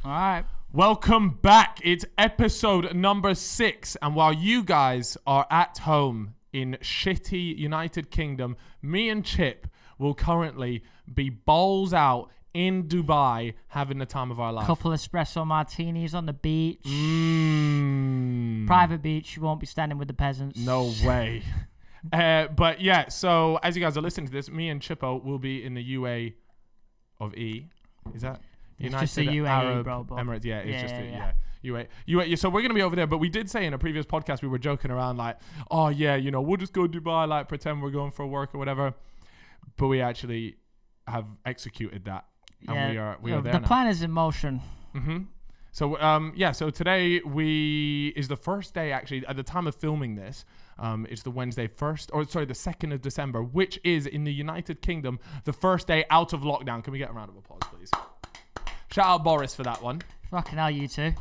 All right. Welcome back. It's episode number 6. And while you guys are at home in shitty United Kingdom, me and Chip will currently be balls out in Dubai having the time of our life. Couple espresso martinis on the beach. Private beach. You won't be standing with the peasants. No way. But yeah, so as you guys are listening to this, me and Chippo will be in the UA of E. Is that? It's United just the UAE, Arab bro. Emirates. Yeah, it's Yeah. UAE. So we're going to be over there. But we did say in a previous podcast, we were joking around like, oh yeah, we'll just go to Dubai, like pretend we're going for work or whatever. But we actually have executed that. And we are there the now. plan is in motion. Mm-hmm. So so today is the first day actually at the time of filming this. It's the Wednesday the 2nd of December, which is in the United Kingdom, the first day out of lockdown. Can we get a round of applause, please? Shout out Boris for that one. Fucking hell, you two.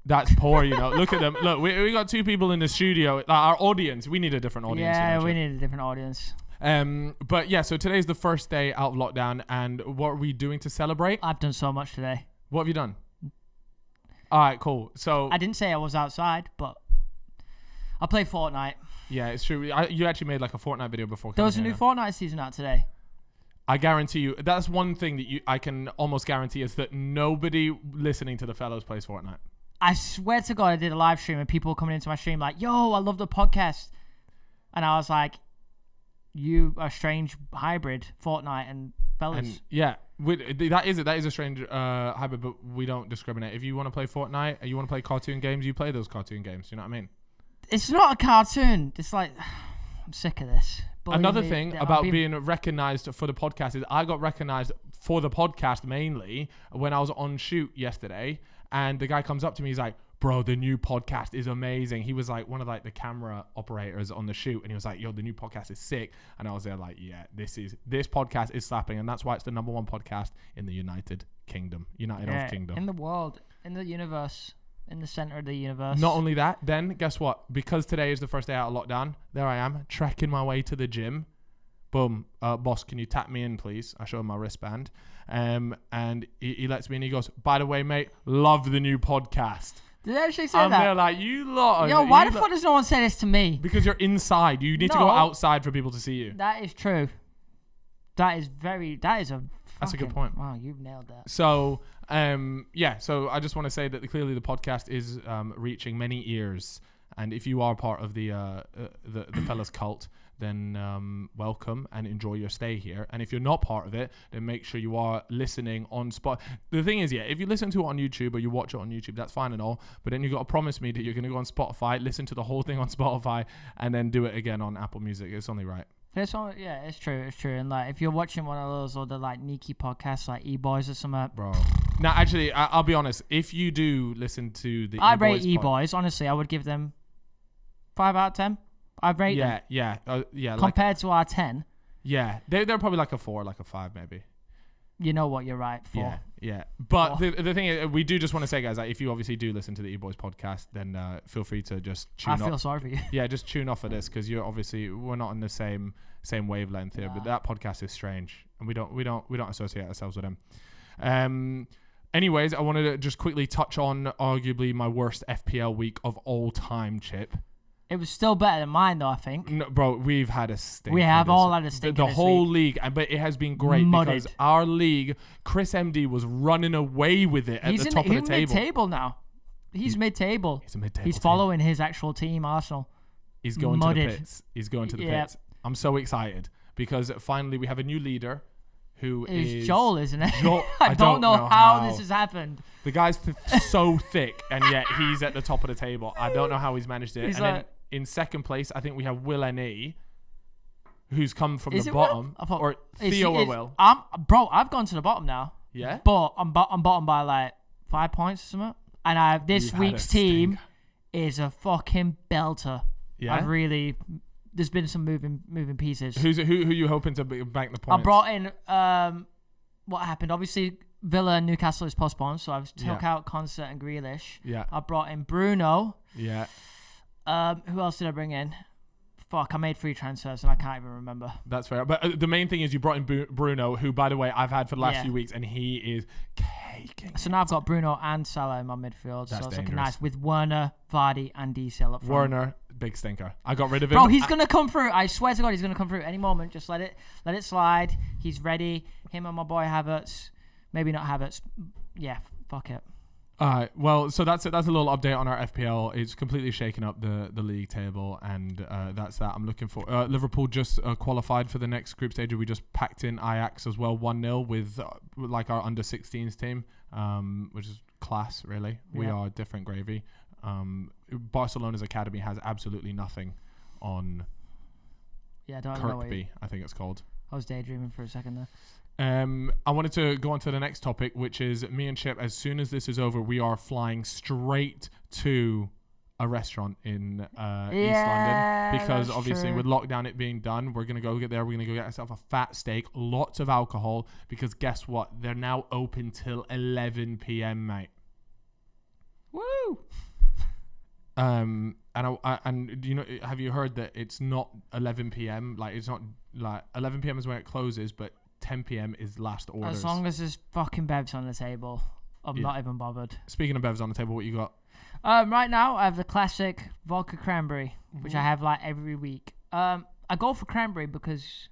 That's poor, Look at them. Look, we got 2 people in the studio. Like, our audience, we need a different audience. Yeah, we need a different audience. But yeah, so today's the first day out of lockdown, and what are we doing to celebrate? I've done so much today. What have you done? All right, cool. So I didn't say I was outside, but I played Fortnite. Yeah, it's true. You actually made like a Fortnite video before. There was a new Fortnite season out today. I guarantee you, that's one thing that I can almost guarantee is that nobody listening to the fellows plays Fortnite. I swear to God, I did a live stream and people were coming into my stream like, yo, I love the podcast. And I was like, you are a strange hybrid, Fortnite and fellas. And yeah, that is a strange hybrid, but we don't discriminate. If you want to play Fortnite and you want to play cartoon games, you play those cartoon games. You know what I mean? It's not a cartoon. It's like, I'm sick of this. Another thing about being recognized for the podcast is I got recognized for the podcast mainly when I was on shoot yesterday, and the guy comes up to me, he's like, bro, the new podcast is amazing. He was like one of like the camera operators on the shoot, and he was like, yo, the new podcast is sick. And I was there like, yeah, this podcast is slapping, and that's why it's the number 1 podcast in the United Kingdom. In the world, in the universe. In the center of the universe. Not only that, then guess what? Because today is the first day out of lockdown, there I am, trekking my way to the gym. Boom. Boss, can you tap me in, please? I show him my wristband. And he lets me in. He goes, by the way, mate, love the new podcast. Did they actually say I'm that? there like, you lot. Yo, why the fuck does no one say this to me? Because you're inside. You need to go outside for people to see you. That is true. That's a good point. Wow, you've nailed that. So, so I just want to say that clearly the podcast is reaching many ears, and if you are part of the fellas cult, then welcome and enjoy your stay here. And if you're not part of it, then make sure you are listening on Spot. The thing is, if you listen to it on YouTube or you watch it on YouTube, that's fine and all, but then you got to promise me that you're going to go on Spotify, listen to the whole thing on Spotify, and then do it again on Apple Music. It's only right. It's true. And like, if you're watching one of those other like Niki podcasts, like E-Boys or something, bro. Now, actually, I'll be honest. If you do listen to the, I rate E-Boys. Honestly, I would give them 5 out of 10. I rate them. Yeah. Compared to our 10. Yeah, they're probably like a 4, like a 5, maybe. You know what? You're right. 4. Yeah. But the thing is, we do just want to say, guys, like, if you obviously do listen to the E-Boys podcast, then feel free to just tune off. I feel sorry for you. Yeah, just tune off of this because we're not on the same wavelength here. But that podcast is strange, and we don't associate ourselves with them. Anyways, I wanted to just quickly touch on arguably my worst FPL week of all time, Chip. It was still better than mine, though, I think. No, bro, we've had a stink. We have all had a stink. The whole league, but it has been great because our league, Chris MD was running away with it at the top of the table. He's mid-table now. He's mid-table. He's a mid-table. He's following his actual team, Arsenal. He's going to the pits. He's going to the pits. I'm so excited because finally we have a new leader who is Joel, isn't it? Joel, I don't know how this has happened. The guy's so thick, and yet he's at the top of the table. I don't know how he's managed it. Then in second place, I think we have Will N.E., who's come from the bottom. Or Theo or Will. I've gone to the bottom now. Yeah? But I'm bottom by like 5 points or something. And this week's team is a fucking belter. Yeah? There's been some moving pieces. Who you hoping to bank the points? I brought in what happened. Obviously, Villa and Newcastle is postponed, so I've took out Concert and Grealish. Yeah. I brought in Bruno. Yeah. Who else did I bring in? Fuck, I made 3 transfers and I can't even remember. That's fair. But the main thing is you brought in Bruno, who, by the way, I've had for the last few weeks, and he is taking So now I've got Bruno and Salah in my midfield. That's so it's looking dangerous. nice with Werner, Vardy, and Diesel up front. Werner, big stinker. I got rid of him. Bro, he's gonna come through. I swear to God, he's gonna come through any moment. Just let it slide. He's ready. Him and my boy Havertz. Maybe not Havertz. Yeah, fuck it. All right. Well, so that's it. That's a little update on our FPL. It's completely shaken up the league table, and that's that. I'm looking for Liverpool just qualified for the next group stage. We just packed in Ajax as well, 1-0 with like our under 16s team, which is class. Really, we are different gravy. Barcelona's academy has absolutely nothing on. Yeah, I don't Kirkby, I think it's called. I was daydreaming for a second there. I wanted to go on to the next topic, which is me and Chip. As soon as this is over, we are flying straight to a restaurant in East London, because obviously with lockdown it being done, we're gonna go get there. We're gonna go get ourselves a fat steak, lots of alcohol, because guess what? They're now open till 11 p.m. mate. Woo! And you know, have you heard that it's not 11 p.m. Like it's not like 11 p.m. is when it closes, but 10 p.m. is last orders. As long as there's fucking bevs on the table, I'm not even bothered. Speaking of bevs on the table, what you got? Right now I have the classic vodka cranberry, which I have like every week. I go for cranberry because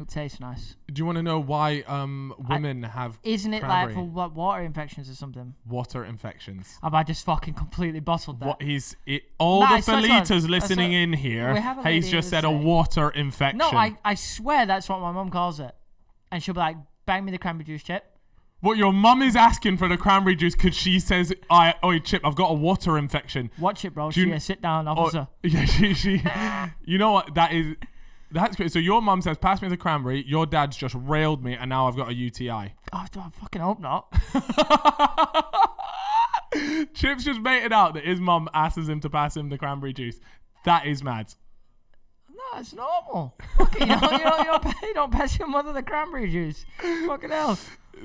it tastes nice. Do you want to know why women have Isn't it cranberry? like for water infections or something? Water infections. Have I just fucking completely bottled that? What all the Felitas listening in here, have a he's lady just that said a say- water infection. No, I swear that's what my mum calls it. And she'll be like, bang me the cranberry juice, Chip. What, your mum is asking for the cranberry juice because she says, "Oi, Chip, I've got a water infection." Watch it, bro. Do you- She's a sit-down officer. Yeah, she. You know what? That's great. So your mum says, "Pass me the cranberry." Your dad's just railed me, and now I've got a UTI. Oh, I fucking hope not. Chip's just made it out that his mum asks him to pass him the cranberry juice. That is mad. No, it's normal. Fucking, you don't pass your mother the cranberry juice. Fucking hell.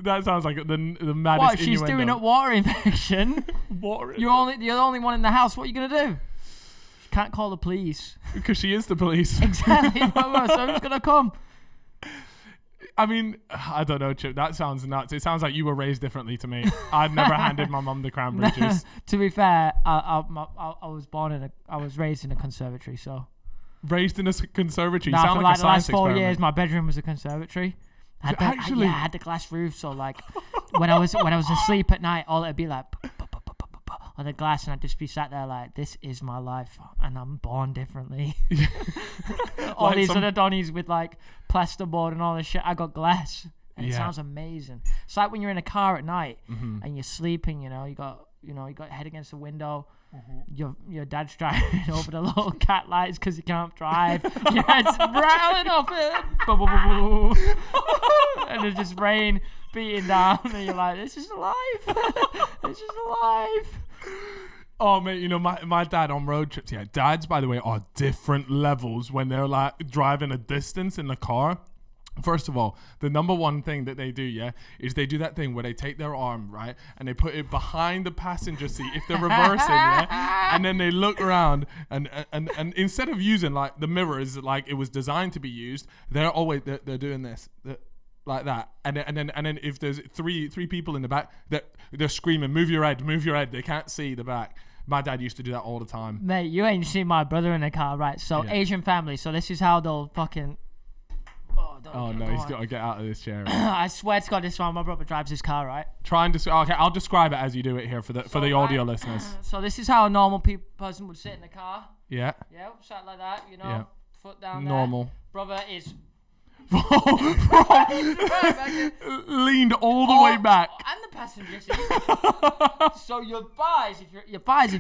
That sounds like the maddest What, she's innuendo. doing a water infection? Water You're the only one in the house. What are you going to do? She can't call the police. Because she is the police. Exactly. So who's going to come? I mean, I don't know, Chip. That sounds nuts. It sounds like you were raised differently to me. I'd never handed my mum the cranberry juice. To be fair, I was raised in a conservatory, so. Raised in a conservatory. Nah, You sound for like a the last science 4 experiment. years, my bedroom was a conservatory. Actually? I had the glass roof, so like when I was asleep at night, all it'd be like on the glass, and I'd just be sat there like, this is my life, and I'm born differently. All Like these some- other Donnies with like plasterboard and all this shit, I got glass, and it Yeah. sounds amazing. It's like when you're in a car at night and you're sleeping, you got your head against the window. Your dad's driving over the little cat lights because he can't drive. Your head's rattling off it. And there's just rain beating down, and you're like, this is life. This is life. Oh, mate, you know, my dad on road trips, yeah, dads, by the way, are different levels when they're like driving a distance in the car. First of all, the number one thing that they do, yeah, is they do that thing where they take their arm, right, and they put it behind the passenger seat if they're reversing, yeah, and then they look around, and instead of using like the mirrors like it was designed to be used, they're doing this, like that, and then if there's three people in the back, they're screaming, move your head, they can't see the back. My dad used to do that all the time. Mate, you ain't seen my brother in the car, right? So Yeah. Asian family, so this is how they'll fucking. Oh no, he's got to get out of this chair. I swear to God, this is how my brother drives his car, right? Try and okay, I'll describe it as you do it here for the audio listeners. So this is how a normal person would sit in the car. Yeah. Yeah, sat like that, Yeah. foot down Normal. there. Brother is Leaned all the way back. And the passenger seat. So your thighs, if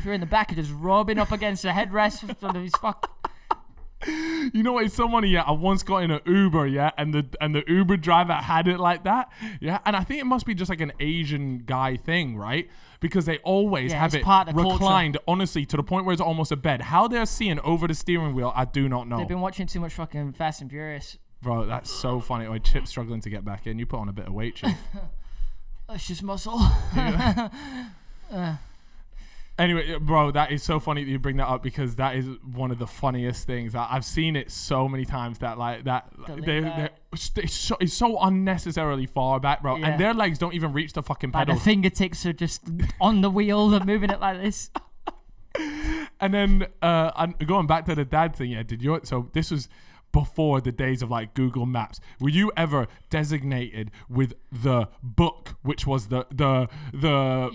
you're in the back, are just rubbing up against the headrest of his fuck. You know what? It's so funny. Yeah, I once got in an Uber. Yeah, and the Uber driver had it like that. Yeah, and I think it must be just like an Asian guy thing, right? Because they always have it's it part of the reclined, honestly, to the point where it's almost a bed. How they're seeing over the steering wheel, I do not know. They've been watching too much fucking Fast and Furious. Bro, that's so funny. Oh, Chip's struggling to get back in. You put on a bit of weight, Chip. That's just muscle. Anyway, bro, that is so funny that you bring that up because that is one of the funniest things. I've seen it so many times that like that it's so unnecessarily far back, bro. Yeah. And their legs don't even reach the fucking Like the pedals. fingertips are just on the wheel. They're moving it like this. And then going back to the dad thing, so this was before the days of like Google Maps. Were you ever designated with the book, which was the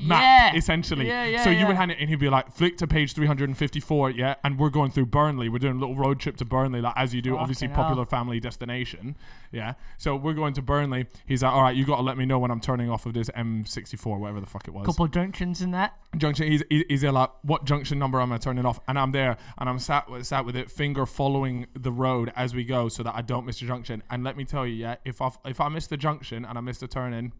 map essentially? So you would hand it and he'd be like, flick to page 354, and we're going through Burnley. We're doing a little road trip to Burnley, like as you do, obviously popular family destination. Yeah. So we're going to Burnley. He's like, all right, you got to let me know when I'm turning off of this M64, whatever the fuck it was. Couple junctions in that. Junction. He's there like, what junction number am I turning off? And I'm there and I'm sat with it, finger following the road as we go so that I don't miss the junction. And let me tell you, if I miss the junction and I miss the turn in,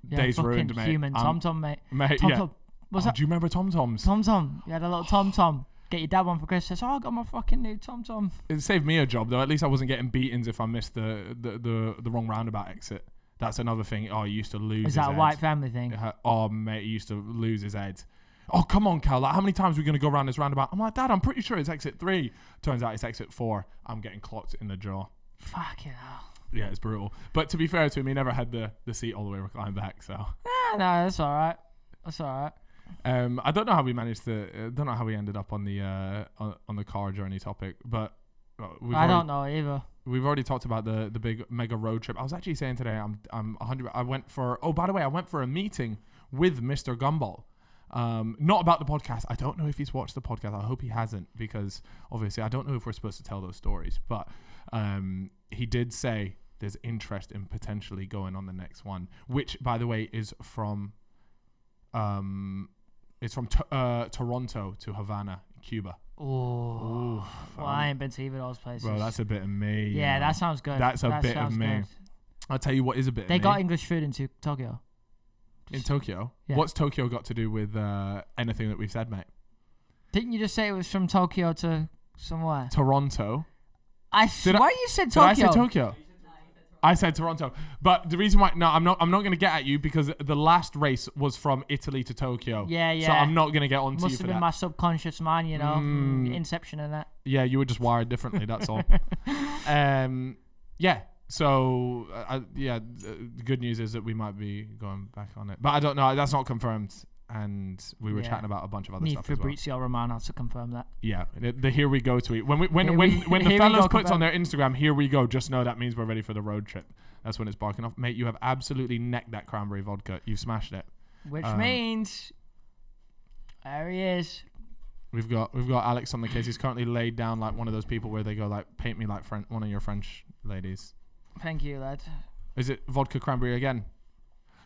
day's ruined, mate. Human TomTom, mate. Tom. Was that? Do you remember TomToms? TomTom. You had a little TomTom. Get your dad one for Christmas. Oh, I got my fucking new TomTom. It saved me a job though. At least I wasn't getting beatings if I missed the wrong roundabout exit. That's another thing. Oh, he used to lose his head. Is that a white family thing? Oh, mate, he used to lose his head. Oh, come on, Cal. Like, how many times are we going to go around this roundabout? I'm like, Dad, I'm pretty sure it's exit 3. Turns out it's exit 4. I'm getting clocked in the jaw. Fucking hell. Yeah, it's brutal. But to be fair to him, he never had the seat all the way reclined back, so. No, that's all right. That's all right. I don't know how we managed to. Don't know how we ended up on the car journey topic, but I don't know either. We've already talked about the big mega road trip. I was actually saying today, I'm 100. I went for. Oh, by the way, I went for a meeting with Mr. Gumball. Not about the podcast. I don't know if he's watched the podcast. I hope he hasn't, because obviously I don't know if we're supposed to tell those stories. But he did say there's interest in potentially going on the next one, which, by the way, is from Toronto to Havana, Cuba. Oh, well, I ain't been to either of those places. Bro, that's a bit of me. Yeah, that sounds good. That's a bit of me. Good. I'll tell you what is a bit of me. They got English food in Tokyo. In Tokyo? Yeah. What's Tokyo got to do with anything that we've said, mate? Didn't you just say it was from Tokyo to somewhere? Toronto. I swear you said Tokyo. Did I say Tokyo? I said Toronto. But the reason why... No, I'm not going to get at you because the last race was from Italy to Tokyo. Yeah. So I'm not going to get on to you for that. Must have been my subconscious mind, you know. Inception and that. Yeah, you were just wired differently, that's all. Yeah. So, the good news is that we might be going back on it. But I don't know. That's not confirmed. And we were chatting about a bunch of other stuff as well. Need Fabrizio Romano to confirm that. Yeah. The here we go tweet. When the fellas puts on their Instagram, here we go, just know that means we're ready for the road trip. That's when it's barking off. Mate, you have absolutely necked that cranberry vodka. You've smashed it. Which means... There he is. We've got Alex on the case. He's currently laid down like one of those people where they go like, paint me like one of your French ladies. Thank you, lad. Is it vodka cranberry again?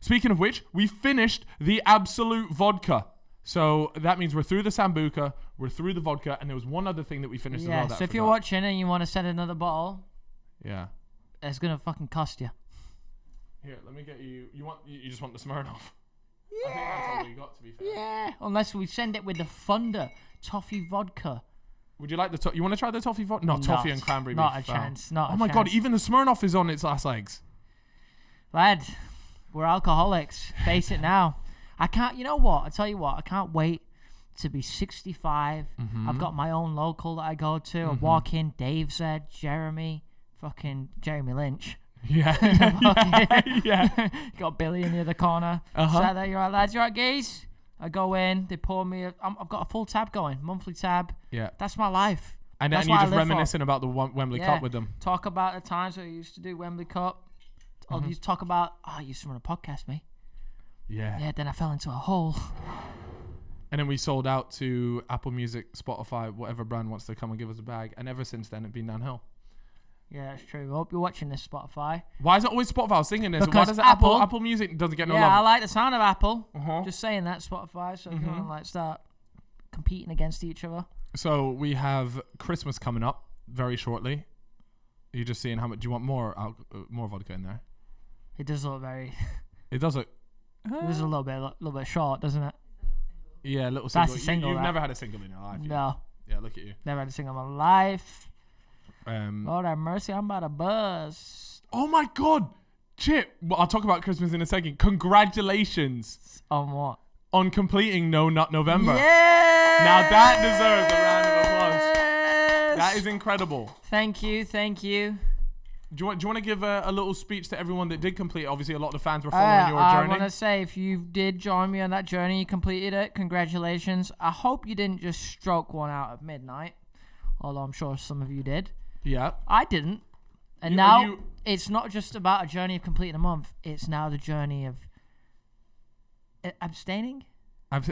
Speaking of which, we finished the absolute vodka. So that means we're through the Sambuca, we're through the vodka, and there was one other thing that we finished as well. Yeah, so if you're watching and you want to send another bottle, it's going to fucking cost you. Here, let me get you. You just want the Smirnoff? Yeah. I think that's all we got, to be fair. Yeah, unless we send it with the Thunder Toffee vodka. Would you like the... You want to try the toffee vodka? No, toffee and cranberry. Not a chance. Not a chance. Oh my God, even the Smirnoff is on its last legs. Lad, we're alcoholics. Face it now. I can't... You know what? I tell you what. I can't wait to be 65. Mm-hmm. I've got my own local that I go to. I walk in. Dave said, Jeremy. Fucking Jeremy Lynch. Yeah. Yeah. Got Billy in the other corner. Sat there, you all right, lads? You all right, guys? I go in, they pour me. I've got a full tab going, monthly tab. Yeah, that's my life. And you're just reminiscing about the Wembley Cup with them. Talk about the times where I used to do Wembley Cup. I'll just talk about, I used to run a podcast, mate. Yeah. Yeah. Then I fell into a hole. And then we sold out to Apple Music, Spotify, whatever brand wants to come and give us a bag. And ever since then, it's been downhill. Yeah, that's true. I hope you're watching this, Spotify. Why is it always Spotify? I was thinking this. Because why does Apple Music doesn't get no love? Yeah, I like the sound of Apple. Just saying that, Spotify. So if you want to start competing against each other. So we have Christmas coming up very shortly. You're just seeing how much. Do you want more vodka in there? It does look very. It does look. It is a little bit short, doesn't it? Yeah, a little single. That's a single. You've never had a single in your life. No. Yeah, look at you. Never had a single in my life. Lord have mercy, I'm about to buzz. Oh my God, Chip. Well, I'll talk about Christmas in a second. Congratulations. On what? on completing No Nut November. Yeah. Now that deserves a round of applause. That is incredible. Thank you. Do you want to give a little speech to everyone that did complete? Obviously, a lot of the fans were following your journey. I want to say, if you did join me on that journey, you completed it, congratulations. I hope you didn't just stroke one out at midnight, although I'm sure some of you did. Yeah. I didn't. And now it's not just about a journey of completing a month. It's now the journey of abstaining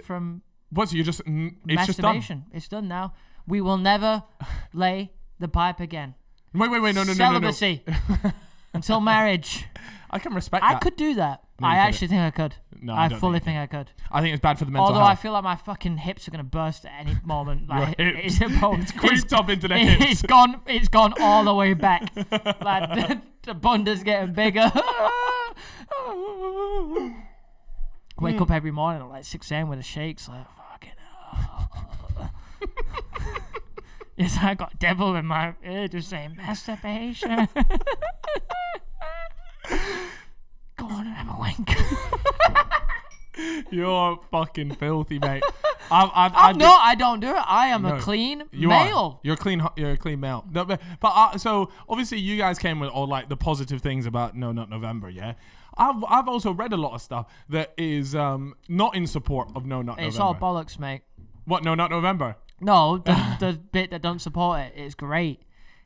from what? So you're just it's masturbation. just done. It's done now. We will never lay the pipe again. Wait, no. Celibacy until marriage. I can respect that. I could do that. No, I actually think I could. No, I fully think I could. I think it's bad for the mental Although health. I feel like my fucking hips are gonna burst at any moment. Like it's creeped up into the hips. It's gone all the way back. Like the bunda's getting bigger. Wake up every morning at like 6 a.m. with the shakes. Like fucking hell. Yes, I got devil in my ear just saying masturbation. Go on and have a wank. You're fucking filthy, mate. I don't do it. I am a clean male. You're a clean male. No, but so obviously you guys came with all like the positive things about No Nut November, yeah. I've also read a lot of stuff that is not in support of No Nut November. It's all bollocks, mate. What, No Nut November? No, the bit that don't support it is great.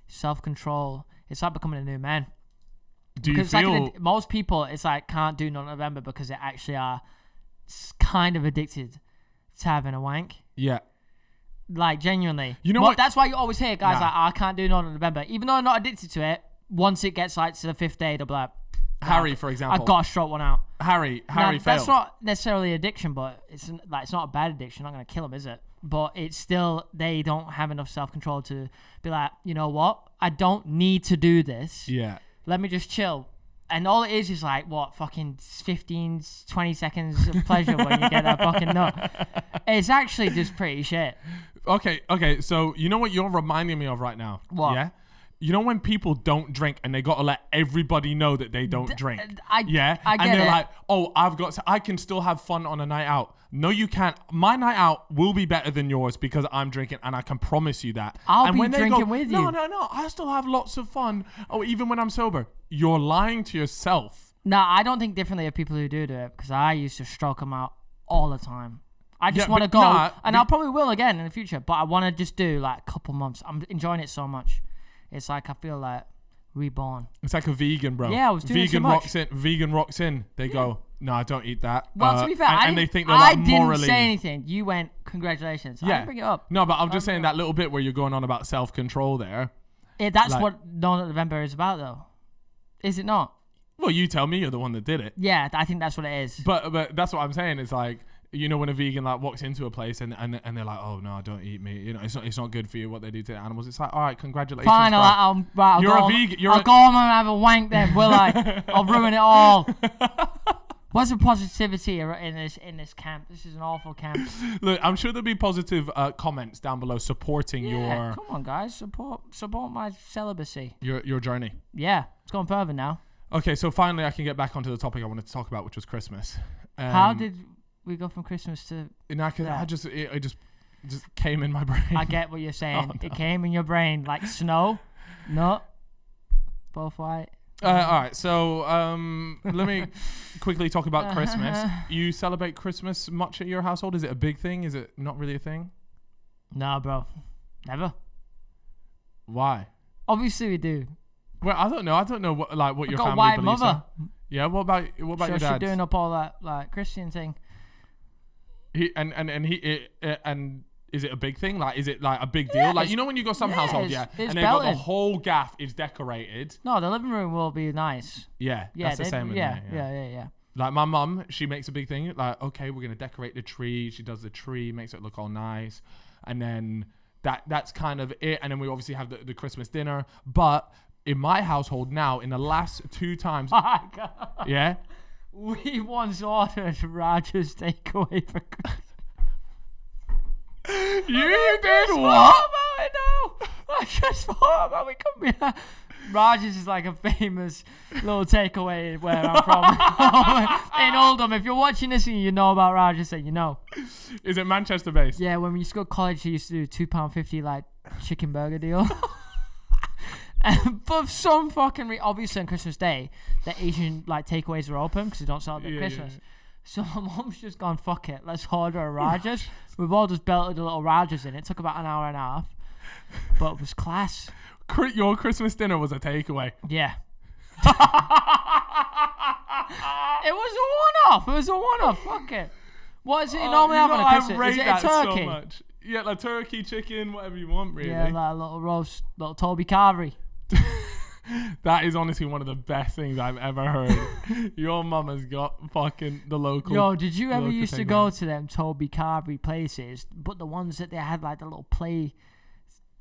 Self-control. It's like becoming a new man. Do you feel like most people, it's like can't do No Nut November because they actually are kind of addicted to having a wank. Yeah. Like genuinely. You know what? That's why you always hear guys like, I can't do No Nut November. Even though I'm not addicted to it, once it gets like to the 5th day, they'll be like, Harry, for example. I've got to stroke one out. Harry failed. That's not necessarily addiction, but it's not a bad addiction. Not going to kill him, is it? But it's still, they don't have enough self-control to be like, you know what? I don't need to do this. Yeah. Let me just chill. And all it is like, what, fucking 15, 20 seconds of pleasure when you get that fucking nut. It's actually just pretty shit. Okay. So, you know what you're reminding me of right now? What? Yeah? You know when people don't drink and they got to let everybody know that they don't drink? I get and they're it. like, oh, I can still have fun on a night out. No, you can't. My night out will be better than yours because I'm drinking, and I can promise you that. I'll be drinking with you. No, I still have lots of fun. Oh, even when I'm sober. You're lying to yourself. No, I don't think differently of people who do it because I used to stroke them out all the time. I just want to go, and I probably will again in the future, but I want to just do like a couple months. I'm enjoying it so much. It's like I feel like reborn. It's like a vegan, bro. Yeah, I was doing vegan so much. Vegan rocks in. They go, no, I don't eat that. Well, to be fair, and they think they're like morally. I didn't say anything. You went, congratulations. I didn't bring it up. No, but I'm just saying that little bit where you're going on about self-control there. That's like, what No Nut November is about, though. Is it not? Well, you tell me. You're the one that did it. Yeah, I think that's what it is. But that's what I'm saying. It's like, you know, when a vegan like walks into a place and they're like, oh no, don't eat meat. You know, it's not good for you what they do to the animals. It's like, all right, congratulations. Fine, I'll you're a vegan. I'll go home and have a wank then, will I? I'll ruin it all. What's the positivity in this camp? This is an awful camp. Look, I'm sure there'll be positive comments down below supporting your. Come on, guys, support my celibacy. Your journey. Yeah, it's going further now. Okay, so finally I can get back onto the topic I wanted to talk about, which was Christmas. How did we go from Christmas to? I just came in my brain. I get what you're saying. Oh, no. It came in your brain like snow, nut, both white. All right, so let me quickly talk about Christmas. You celebrate Christmas much at your household? Is it a big thing? Is it not really a thing? No, bro, never. Why? Obviously we do. Well, I don't know. What your family white believes. Mother. Yeah. What about your dad? She's doing up all that like Christian thing. And is it a big thing? Like, is it like a big deal? Like, you know when you go some households, and they've got the whole gaff is decorated. No, the living room will be nice. Yeah, that's the same. Yeah. Like my mum, she makes a big thing. Like, okay, we're gonna decorate the tree. She does the tree, makes it look all nice, and then that's kind of it. And then we obviously have the Christmas dinner. But in my household now, in the last 2 times, my God. Yeah, we once ordered Roger's takeaway for Christmas. You did what? About it now. I just thought about it. Raj's is like a famous little takeaway where I'm from. In Oldham, if you're watching this and you know about Raj's, then you know. Is it Manchester based? Yeah, when we used to go to college, he used to do £2.50 like chicken burger deal. But for some fucking obviously on Christmas Day, the Asian like takeaways are open because they don't sell them at Christmas. Yeah. So my mom's just gone, fuck it, let's order a Raj's. We've all just belted a little Raj's in. It took about an hour and a half, but it was class. Your Christmas dinner was a takeaway. Yeah. It was a one-off. Fuck it. What is it you normally have on a Christmas? Is it a turkey? So much. Yeah, like turkey, chicken, whatever you want, really. Yeah, like a little roast, little Toby Carvery. That is honestly one of the best things I've ever heard. Your mum has got fucking the local. Yo, did you ever used to go to them Toby Carvery places, but the ones that they had like the little play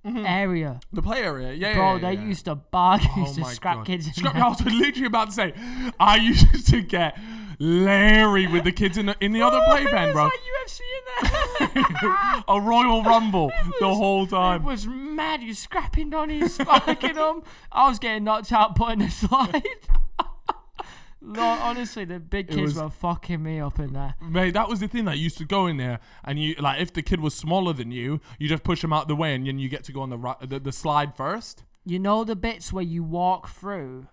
area? The play area, yeah. Bro, they used to bargain, used to scrap kids. I was literally about to say, I used to get Larry with the kids in the other playpen, bro. Like UFC in there. A Royal Rumble the whole time. It was mad. You scrapping Donnies, sparking them. I was getting knocked out putting a slide. Lord, honestly, the big kids were fucking me up in there. Mate, that was the thing. Like, you used to go in there, and you like if the kid was smaller than you just push him out the way, and then you get to go on the slide first. You know the bits where you walk through.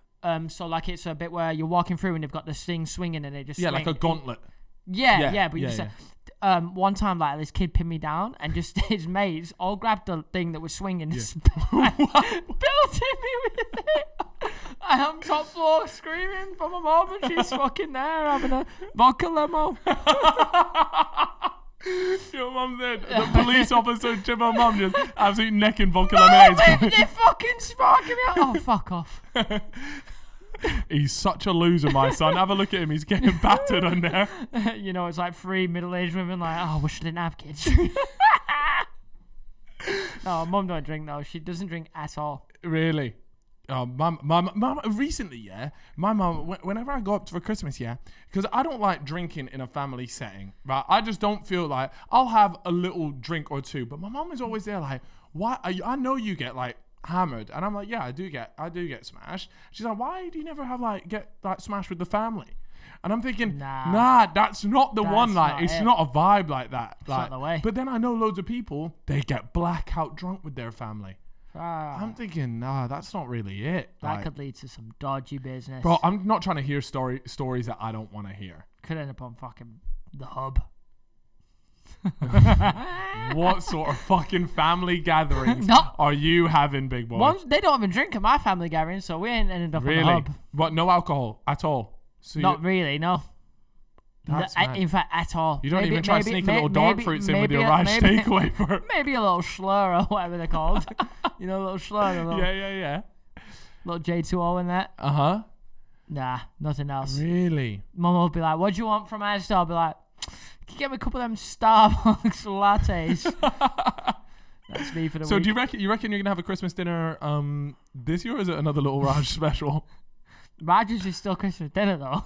So like it's a bit where you're walking through and they've got this thing swinging and they just swing. Like a gauntlet. Yeah. But you just one time like this kid pinned me down and just his mates all grabbed the thing that was swinging and belted me with it. And I'm top floor screaming for my mom and she's fucking there having a vodka limo. Your mum said the police officer to my mum just absolutely necking vodka lemonades. They're fucking sparking me out. Oh, fuck off. He's such a loser, my son. Have a look at him. He's getting battered on there. You know, it's like 3 middle-aged women like, oh, I wish I didn't have kids. No, mum don't drink though. She doesn't drink at all. Really? Oh, mum, recently, my mum, whenever I go up for Christmas, because I don't like drinking in a family setting, right? I just don't feel like I'll have a little drink or two, but my mum is always there like, why? I know you get like hammered, and I'm like, yeah, I do get smashed. She's like, why do you never have get smashed with the family? And I'm thinking, nah, that's not the one. Like, it's not a vibe like that. It's not the way. But then I know loads of people, they get blackout drunk with their family. I'm thinking, nah, that's not really it. That could lead to some dodgy business. Bro, I'm not trying to hear stories that I don't want to hear. Could end up on fucking the hub. What sort of fucking family gatherings are you having, big boy? They don't even drink at my family gatherings, so we ain't ended up on the hub. What, no alcohol at all? So not really, no. In fact, at all. You don't even try to sneak a little dark fruits in with your Raj takeaway for maybe a little slur or whatever they're called. You know, a little slur. Yeah. Little J2O in that. Uh-huh. Nah, nothing else. Really? Mum will be like, what do you want from Asda? I'll be like, can you get me a couple of them Starbucks lattes? That's me for the week. So do you reckon you're going to have a Christmas dinner this year, or is it another little Raj special? Raj's is still Christmas dinner, though.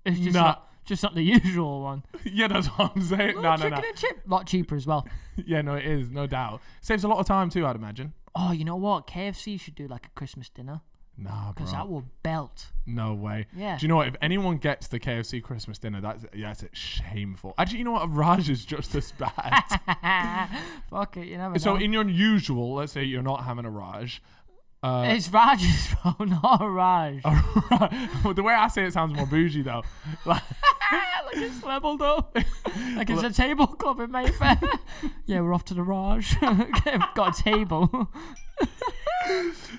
It's just just not the usual one. Yeah, that's what I'm saying. No. Chicken and chip. A lot cheaper as well. Yeah, no, it is, no doubt. Saves a lot of time too, I'd imagine. Oh, you know what? KFC should do like a Christmas dinner. Nah, bro. Because that will belt. No way. Yeah. Do you know what? If anyone gets the KFC Christmas dinner, that's shameful. Actually, you know what? A Raj is just as bad. Fuck it, you never know. So in your usual, let's say you're not having a Raj. It's Raj's, bro, not a Raj. Well, the way I say it sounds more bougie, though. Like it's leveled up. Like it's a table club in Mayfair. Yeah, we're off to the Raj. We've got a table.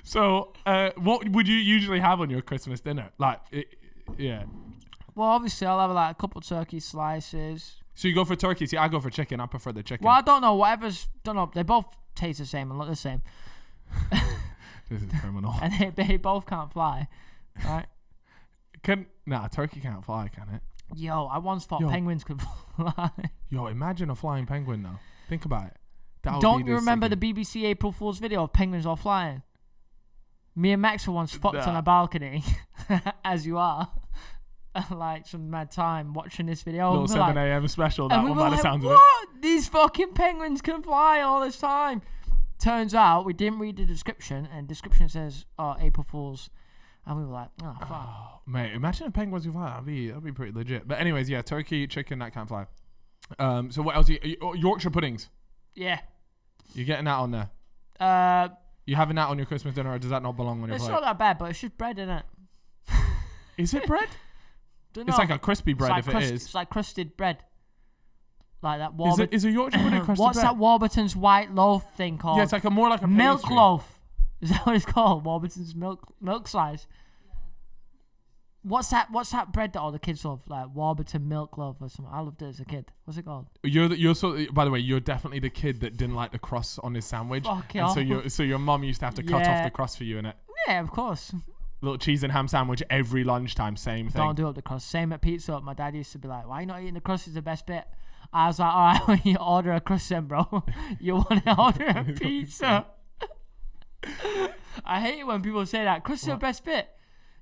So, what would you usually have on your Christmas dinner? Yeah. Well, obviously, I'll have like a couple of turkey slices. So you go for turkey? See, I go for chicken. I prefer the chicken. Well, I don't know. Don't know. They both taste the same and look the same. This is criminal. And they both can't fly, right? Turkey can't fly, can it? Yo, I once thought penguins could fly. Yo, imagine a flying penguin, though. Think about it. Don't you remember the BBC April Fool's video of penguins all flying? Me and Max were once fucked on a balcony, as you are. Like some mad time watching this video. Little 7 a.m. special, that one by the sounds of it. What? These fucking penguins can fly all this time. Turns out we didn't read the description, and the description says, April Fools. And we were like, oh, fuck. Oh, mate, imagine a penguin was your fly. That'd be pretty legit. But anyways, yeah, turkey, chicken, that can't fly. So what else? Yorkshire puddings. Yeah. You're getting that on there. You having that on your Christmas dinner, or does that not belong on your plate? It's not that bad, but it's just bread, isn't it? Is it bread? It's like a crispy bread if it is. It's like crusted bread. Like that Warburton. Is a Yorkshire pudding crusted What's bread? that Warburton's white loaf thing called? Yeah, it's like more like a milk pastry. loaf. Is that what it's called? Warburton's milk slice. What's that bread that all the kids love? Like Warburton milk loaf or something. I loved it as a kid. What's it called? By the way, you're definitely the kid that didn't like the crust on his sandwich. Fuck and so your mum used to have to cut off the crust for you in it. Yeah, of course. Little cheese and ham sandwich every lunchtime, same thing. Don't do up the crust. Same at Pizza Hut. My dad used to be like, why are you not eating the crust? It's the best bit. I was like, alright, when you order a crust then, bro, you want to order a pizza. I hate it when people say that. Crust is the best bit.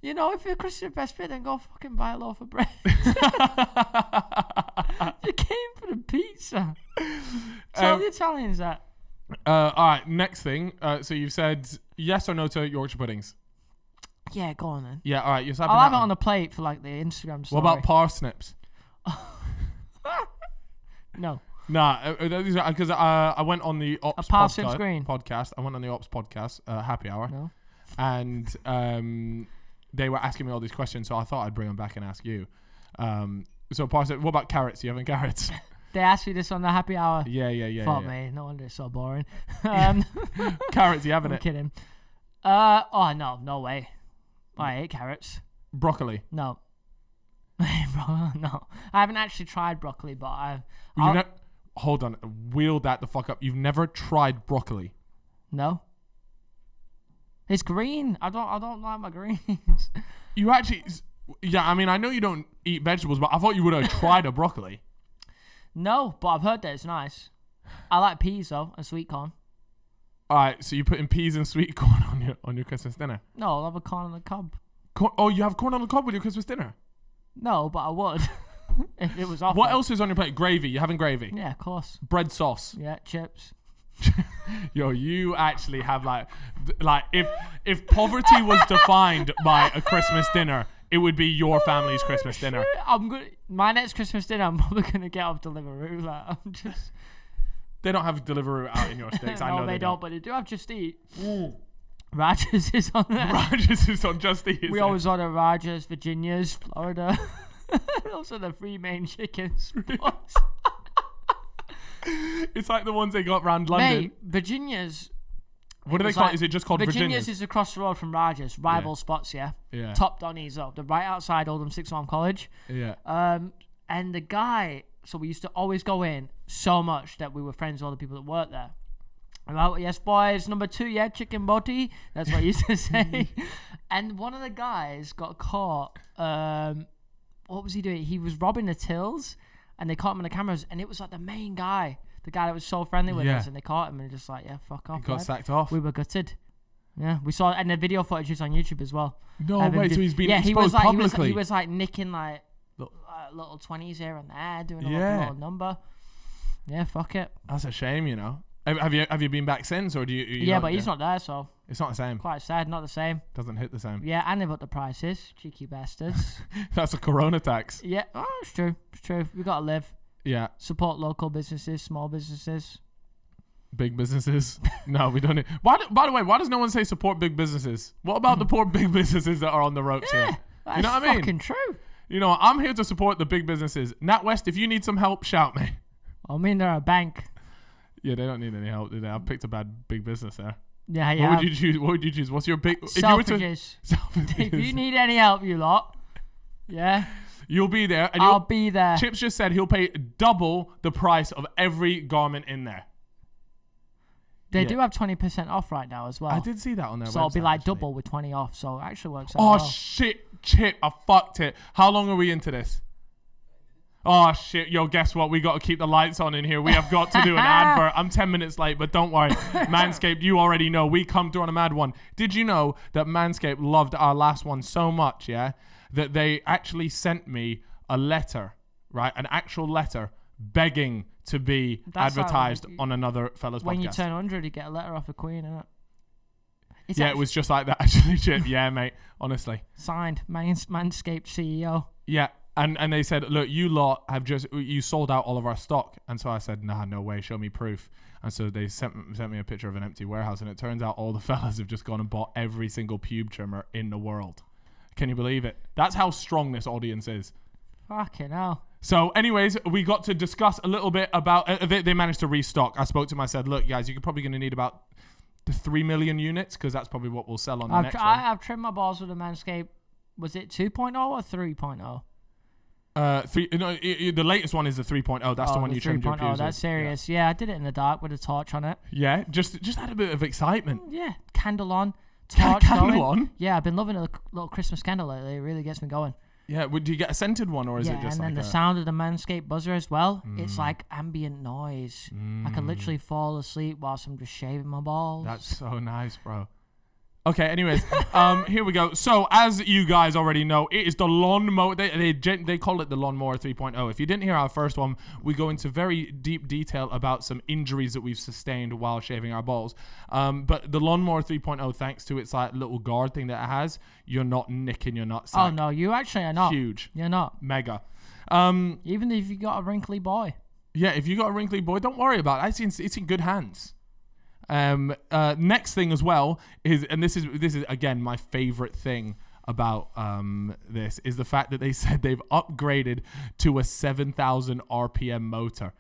You know, if your crust is the best bit, then go fucking buy a loaf of bread. You came for the pizza. Tell the Italians that. Alright, next thing. So you've said yes or no to Yorkshire puddings. Yeah, go on then. Yeah, alright. I'll have it on the plate for like the Instagram story. What about parsnips? No. Nah, because I went on the Ops podcast. I went on the Ops podcast, Happy Hour. No. And they were asking me all these questions, so I thought I'd bring them back and ask you. So parsnip, what about carrots? You having carrots? They asked me this on the Happy Hour. Yeah. Fuck me. No wonder it's so boring. Carrots, you having I'm it? kidding. No way. I hate carrots. Broccoli. No. No. I haven't actually tried broccoli, but hold on. Wheel that the fuck up. You've never tried broccoli? No. It's green. I don't like my greens. You actually... Yeah, I mean, I know you don't eat vegetables, but I thought you would have tried a broccoli. No, but I've heard that it's nice. I like peas, though, and sweet corn. Alright, so you're putting peas and sweet corn on your Christmas dinner? No, I'll have a corn on the cob. You have corn on the cob with your Christmas dinner? No, but I would. If it was offered. What else is on your plate? Gravy. You having gravy? Yeah, of course. Bread sauce. Yeah, chips. Yo, you actually have like if poverty was defined by a Christmas dinner, it would be your family's Christmas dinner. My next Christmas dinner, I'm probably gonna get off Deliveroo. Like, I'm just. They don't have Deliveroo out in your states. I know no, they don't, but they do have Just Eat. Rogers is on there. Rogers is on Just Eat. We always order Rogers, Virginia's, Florida. Those are the three main chicken spots. It's like the ones they got around London. Mate, Virginia's. What do they call it? Is it just called Virginia's? Is across the road from Rogers. Rival spots, yeah? Yeah. Top Donnies, though. They're right outside Oldham Sixth Form College. Yeah. And the guy, so we used to always go in so much that we were friends with all the people that worked there. Well, yes, boys, number 2, yeah, chicken boti. That's what I used to say. And one of the guys got caught. What was he doing? He was robbing the tills, and they caught him on the cameras. And it was like the main guy, the guy that was so friendly with us. And they caught him, and just like, yeah, fuck off. He got sacked off. We were gutted. Yeah, we saw, and the video footage is on YouTube as well. No way, so he's been exposed publicly. He was like nicking like little 20s here and there, doing a little number. Yeah, fuck it. That's a shame, you know. Have you been back since, or do you? Yeah, but he's not there, so it's not the same. Quite sad, not the same. Doesn't hit the same. Yeah, and they've up the prices, cheeky bastards. That's a Corona tax. Yeah, it's true. It's true. We gotta live. Yeah. Support local businesses, small businesses. Big businesses? No, we don't. By the way, why does no one say support big businesses? What about the poor big businesses that are on the ropes here? That's you know what I mean? Fucking true. You know, I'm here to support the big businesses. NatWest, if you need some help, shout me. I mean, they're a bank. Yeah, they don't need any help, do they? I picked a bad big business there. Yeah, yeah. What would you choose? What would you choose? What's your big... Selfridges. If you need any help, you lot. Yeah. You'll be there. And I'll be there. Chips just said he'll pay double the price of every garment in there. They do have 20% off right now as well. I did see that on their website. So it'll be like actually. double with 20 off. So it actually works out Oh, well. shit. Chip, I fucked it. How long are we into this? Oh, shit. Yo, guess what? We got to keep the lights on in here. We have got to do an advert. I'm 10 minutes late, but don't worry. Manscaped, you already know. We come through on a mad one. Did you know that Manscaped loved our last one so much, yeah, that they actually sent me a letter, right? An actual letter begging to be advertised on another Fellas podcast. When you turn 100, you get a letter off the Queen, innit? It was just like that, actually. Yeah, mate, honestly. Signed, Manscaped CEO. Yeah, and they said, look, you lot have you sold out all of our stock. And so I said, nah, no way, show me proof. And so they sent me a picture of an empty warehouse, and it turns out all the fellas have just gone and bought every single pube trimmer in the world. Can you believe it? That's how strong this audience is. Fucking hell. So anyways, we got to discuss a little bit about, they managed to restock. I spoke to them, I said, look, guys, you're probably going to need about the 3 million units, because that's probably what we'll sell on the next one. I've trimmed my balls with a Manscaped. Was it 2.0 or 3.0? The latest one is the 3.0. That's the one you trimmed your pubes. That's serious. Yeah, I did it in the dark with a torch on it. Yeah, just had a bit of excitement. Yeah, candle on, torch candle on. Yeah, I've been loving a little Christmas candle lately. It really gets me going. Yeah, do you get a scented one, or is it just and then the sound of the Manscaped buzzer as well. It's like ambient noise. I can literally fall asleep whilst I'm just shaving my balls. That's so nice, bro. Okay, anyways, here we go. So, as you guys already know, it is the lawnmower. They call it the lawnmower 3.0. If you didn't hear our first one, we go into very deep detail about some injuries that we've sustained while shaving our balls. But the lawnmower 3.0, thanks to its like little guard thing that it has, you're not nicking your nutsack. Oh no, you actually are not. Huge. You're not. Mega. Even if you got a wrinkly boy. Yeah, if you got a wrinkly boy, don't worry about it. It's in good hands. Next thing as well is, and this is again my favorite thing about this, is the fact that they said they've upgraded to a 7,000 RPM motor.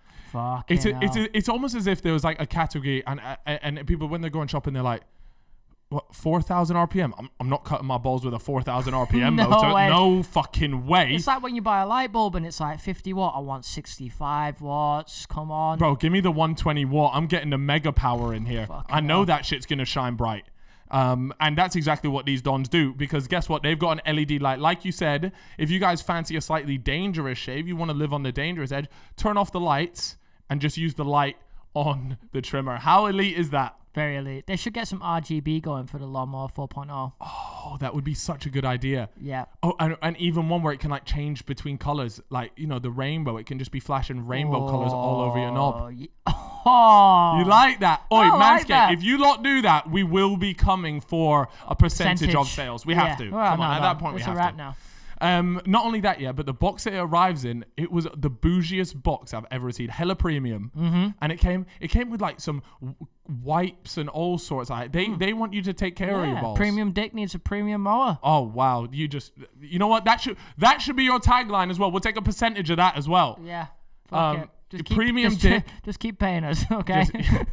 It's almost as if there was like a category, and people when they're going shopping, they're like, what, 4,000 RPM? I'm not cutting my balls with a 4,000 RPM motor. Way. No fucking way. It's like when you buy a light bulb and it's like 50 watt. I want 65 watts. Come on. Bro, give me the 120 watt. I'm getting the mega power in here. I know that shit's going to shine bright. And that's exactly what these Dons do, because guess what? They've got an LED light. Like you said, if you guys fancy a slightly dangerous shave, you want to live on the dangerous edge, turn off the lights and just use the light on the trimmer. How elite is that? Very elite. They should get some RGB going for the lawnmower 4.0. Oh, that would be such a good idea. Yeah. Oh, and even one where it can like change between colors, like, you know, the rainbow. It can just be flashing rainbow colors all over your knob. Oh, you like that? Oi, Manscaped, like that. if you lot do that, we will be coming for a percentage of sales. We have to. Well, Come on, at that point we have to. It's a wrap now. Not only that, but the box that it arrives in, it was the bougiest box I've ever seen. Hella premium. And it came with like some wipes and all sorts. Like they want you to take care of your balls. Premium dick needs a premium mower. Oh wow, you know what? That should be your tagline as well. We'll take a percentage of that as well. Yeah. Fuck it. Just keep paying us, okay?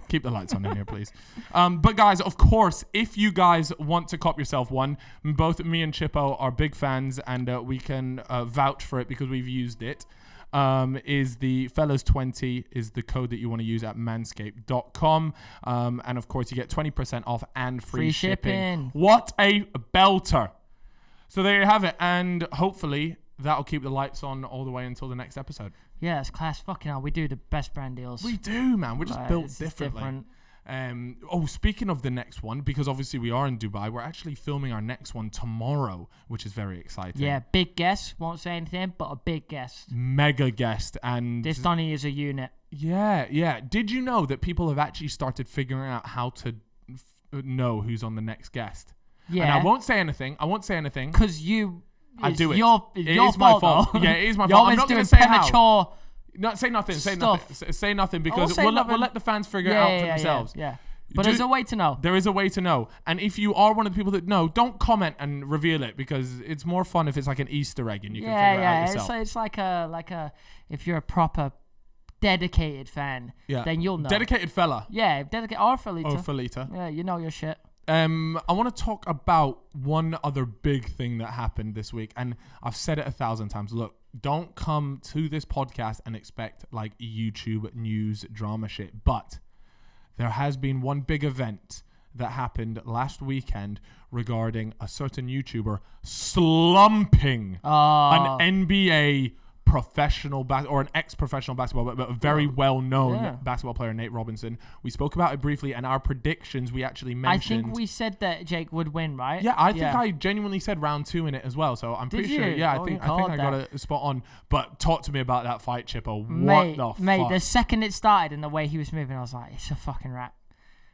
Keep the lights on in here, please. But guys, of course, if you guys want to cop yourself one, both me and Chippo are big fans, and we can vouch for it because we've used it. Is the Fellas20 is the code that you want to use at manscaped.com. And of course, you get 20% off and free shipping. What a belter. So there you have it. And hopefully that'll keep the lights on all the way until the next episode. Yeah, it's class. Fucking hell, we do the best brand deals. We do, man. We're just built differently. Speaking of the next one, because obviously we are in Dubai, we're actually filming our next one tomorrow, which is very exciting. Yeah, big guest. Won't say anything, but a big guest. Mega guest. And this Donnie is a unit. Yeah. Did you know that people have actually started figuring out how to know who's on the next guest? Yeah. And I won't say anything. Because you... I do it. It is my fault. Yeah, it is my fault. I'm not going to say how. No, say nothing. Say nothing because we'll let the fans figure it out for themselves. Yeah. But there's a way to know. There is a way to know. And if you are one of the people that know, don't comment and reveal it, because it's more fun if it's like an Easter egg and you can figure it out yourself. It's like a if you're a proper dedicated fan, then you'll know. Dedicated fella. Yeah, dedicated or Felita. Yeah, you know your shit. I want to talk about one other big thing that happened this week, and I've said it 1,000 times. Look, don't come to this podcast and expect like YouTube news drama shit, but there has been one big event that happened last weekend regarding a certain YouTuber slumping an NBA professional or an ex-professional basketball, but a very well-known basketball player, Nate Robinson. We spoke about it briefly, and our predictions we actually mentioned. I think we said that Jake would win, right? Yeah, I think I genuinely said round 2 in it as well. So I'm pretty sure. Yeah, I think I got it spot on. But talk to me about that fight, Chippo. What the fuck? Mate, the second it started and the way he was moving, I was like, it's a fucking wrap.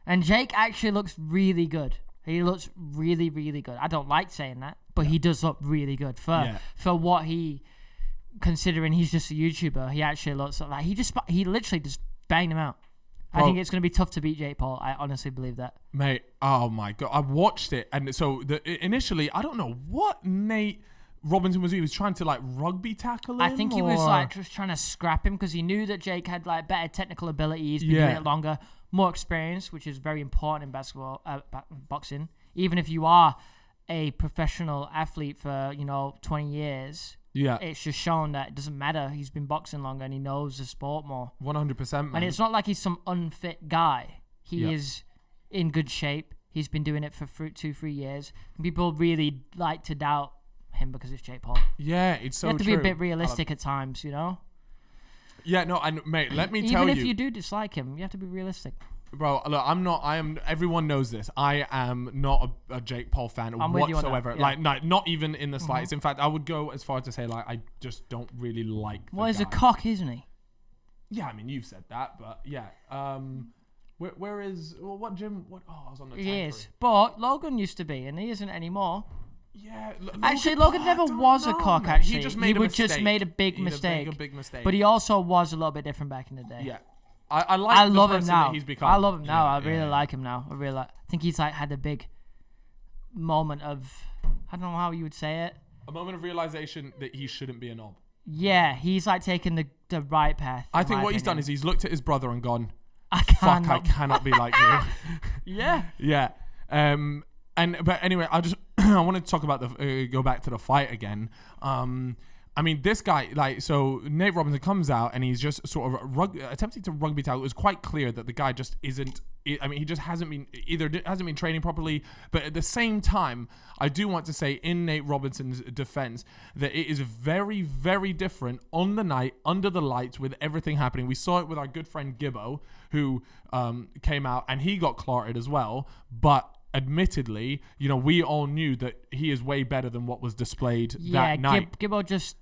And Jake actually looks really good. He looks really, really good. I don't like saying that, but he does look really good for what he. Considering he's just a YouTuber, he actually looks like he literally just banged him out. Bro, I think it's going to be tough to beat Jake Paul. I honestly believe that. Mate, oh my God. I watched it. And so initially, I don't know what Nate Robinson was doing. He was trying to like rugby tackle him. I think he was like just trying to scrap him because he knew that Jake had like better technical ability. He's been doing it longer, more experience, which is very important in basketball, boxing. Even if you are a professional athlete for, 20 years, it's just shown that it doesn't matter. He's been boxing longer and he knows the sport more. 100%, man. And it's not like he's some unfit guy. He is in good shape. He's been doing it for 2-3 years. And people really like to doubt him because it's Jake Paul. Yeah, it's so true. You have to be a bit realistic at times, Yeah, no, and mate, let me tell you. Even if you do dislike him, you have to be realistic. Bro, look, everyone knows this. I am not a Jake Paul fan whatsoever. Like, not even in the slightest. In fact, I would go as far as to say, like, I just don't really like the guy. He's a cock, isn't he? Yeah, I mean, you've said that, but yeah. Where is, what gym, I was on the tank. He is. But Logan used to be, and he isn't anymore. Yeah. Logan never was a cock, actually. He just made a mistake. Just made a big mistake. A big mistake. But he also was a little bit different back in the day. Yeah. I love him now. He's become. I love him now. I really like him now. I think he's like had a big moment of, I don't know how you would say it. A moment of realization that he shouldn't be a knob. Yeah, he's like taking the right path. I think what he's done is he's looked at his brother and gone, I cannot be like you. Yeah. Yeah. But anyway, I want to talk about go back to the fight again. I mean, this guy, so Nate Robinson comes out and he's just sort of attempting to rugby tackle. It was quite clear that the guy just isn't. I mean, he just hasn't been training properly. But at the same time, I do want to say in Nate Robinson's defense that it is very, very different on the night under the lights with everything happening. We saw it with our good friend Gibbo, who came out and he got clarted as well, but. Admittedly, we all knew that he is way better than what was displayed that night. Gibbo just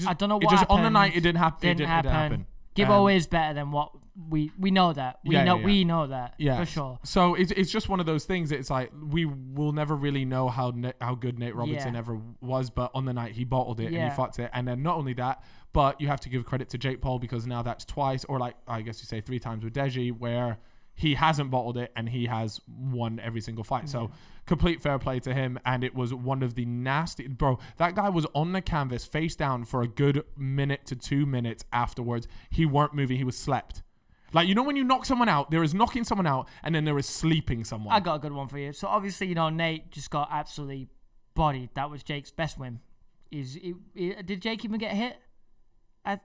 I don't know what happened. On the night it didn't happen. It didn't happen. Gibbo is better than what we know that. We know that for sure. So it's just one of those things. It's like we will never really know how good Nate Robinson ever was, but on the night he bottled it and he fucked it. And then not only that, but you have to give credit to Jake Paul because now that's twice, or like I guess you say 3 times with Deji, where he hasn't bottled it and he has won every single fight. So complete fair play to him. And it was one of the nasty, bro, that guy was on the canvas face down for a good minute to 2 minutes afterwards. He weren't moving. He was slept. Like, when you knock someone out, there is knocking someone out and then there is sleeping someone. I got a good one for you. So obviously, Nate just got absolutely bodied. That was Jake's best win. Did Jake even get hit? He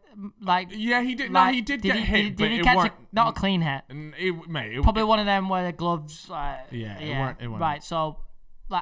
did. He did get hit. Did he catch not a clean hit? Probably one of them where the gloves. It weren't. Right. So,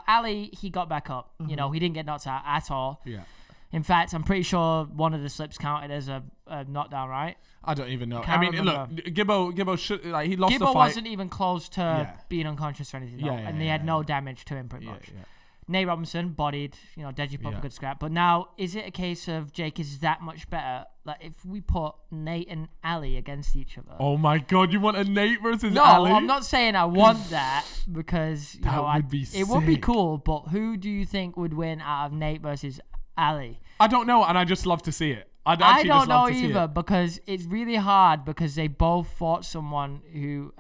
Ali, he got back up. Mm-hmm. He didn't get knocked out at all. Yeah. In fact, I'm pretty sure one of the slips counted as a knockdown. Right. I don't even know. Look, Gibbo should he lost the fight. Gibbo wasn't even close to being unconscious or anything. And they had no damage to him pretty much. Yeah. Nate Robinson bodied, Deji put up a good scrap. But now, is it a case of Jake is that much better? Like, if we put Nate and Ali against each other. Oh my God, you want a Nate versus Ali? No, I'm not saying I want that because would be sick. It would be cool. But who do you think would win out of Nate versus Ali? I don't know, and I just love to see it. I don't know either because it's really hard because they both fought someone who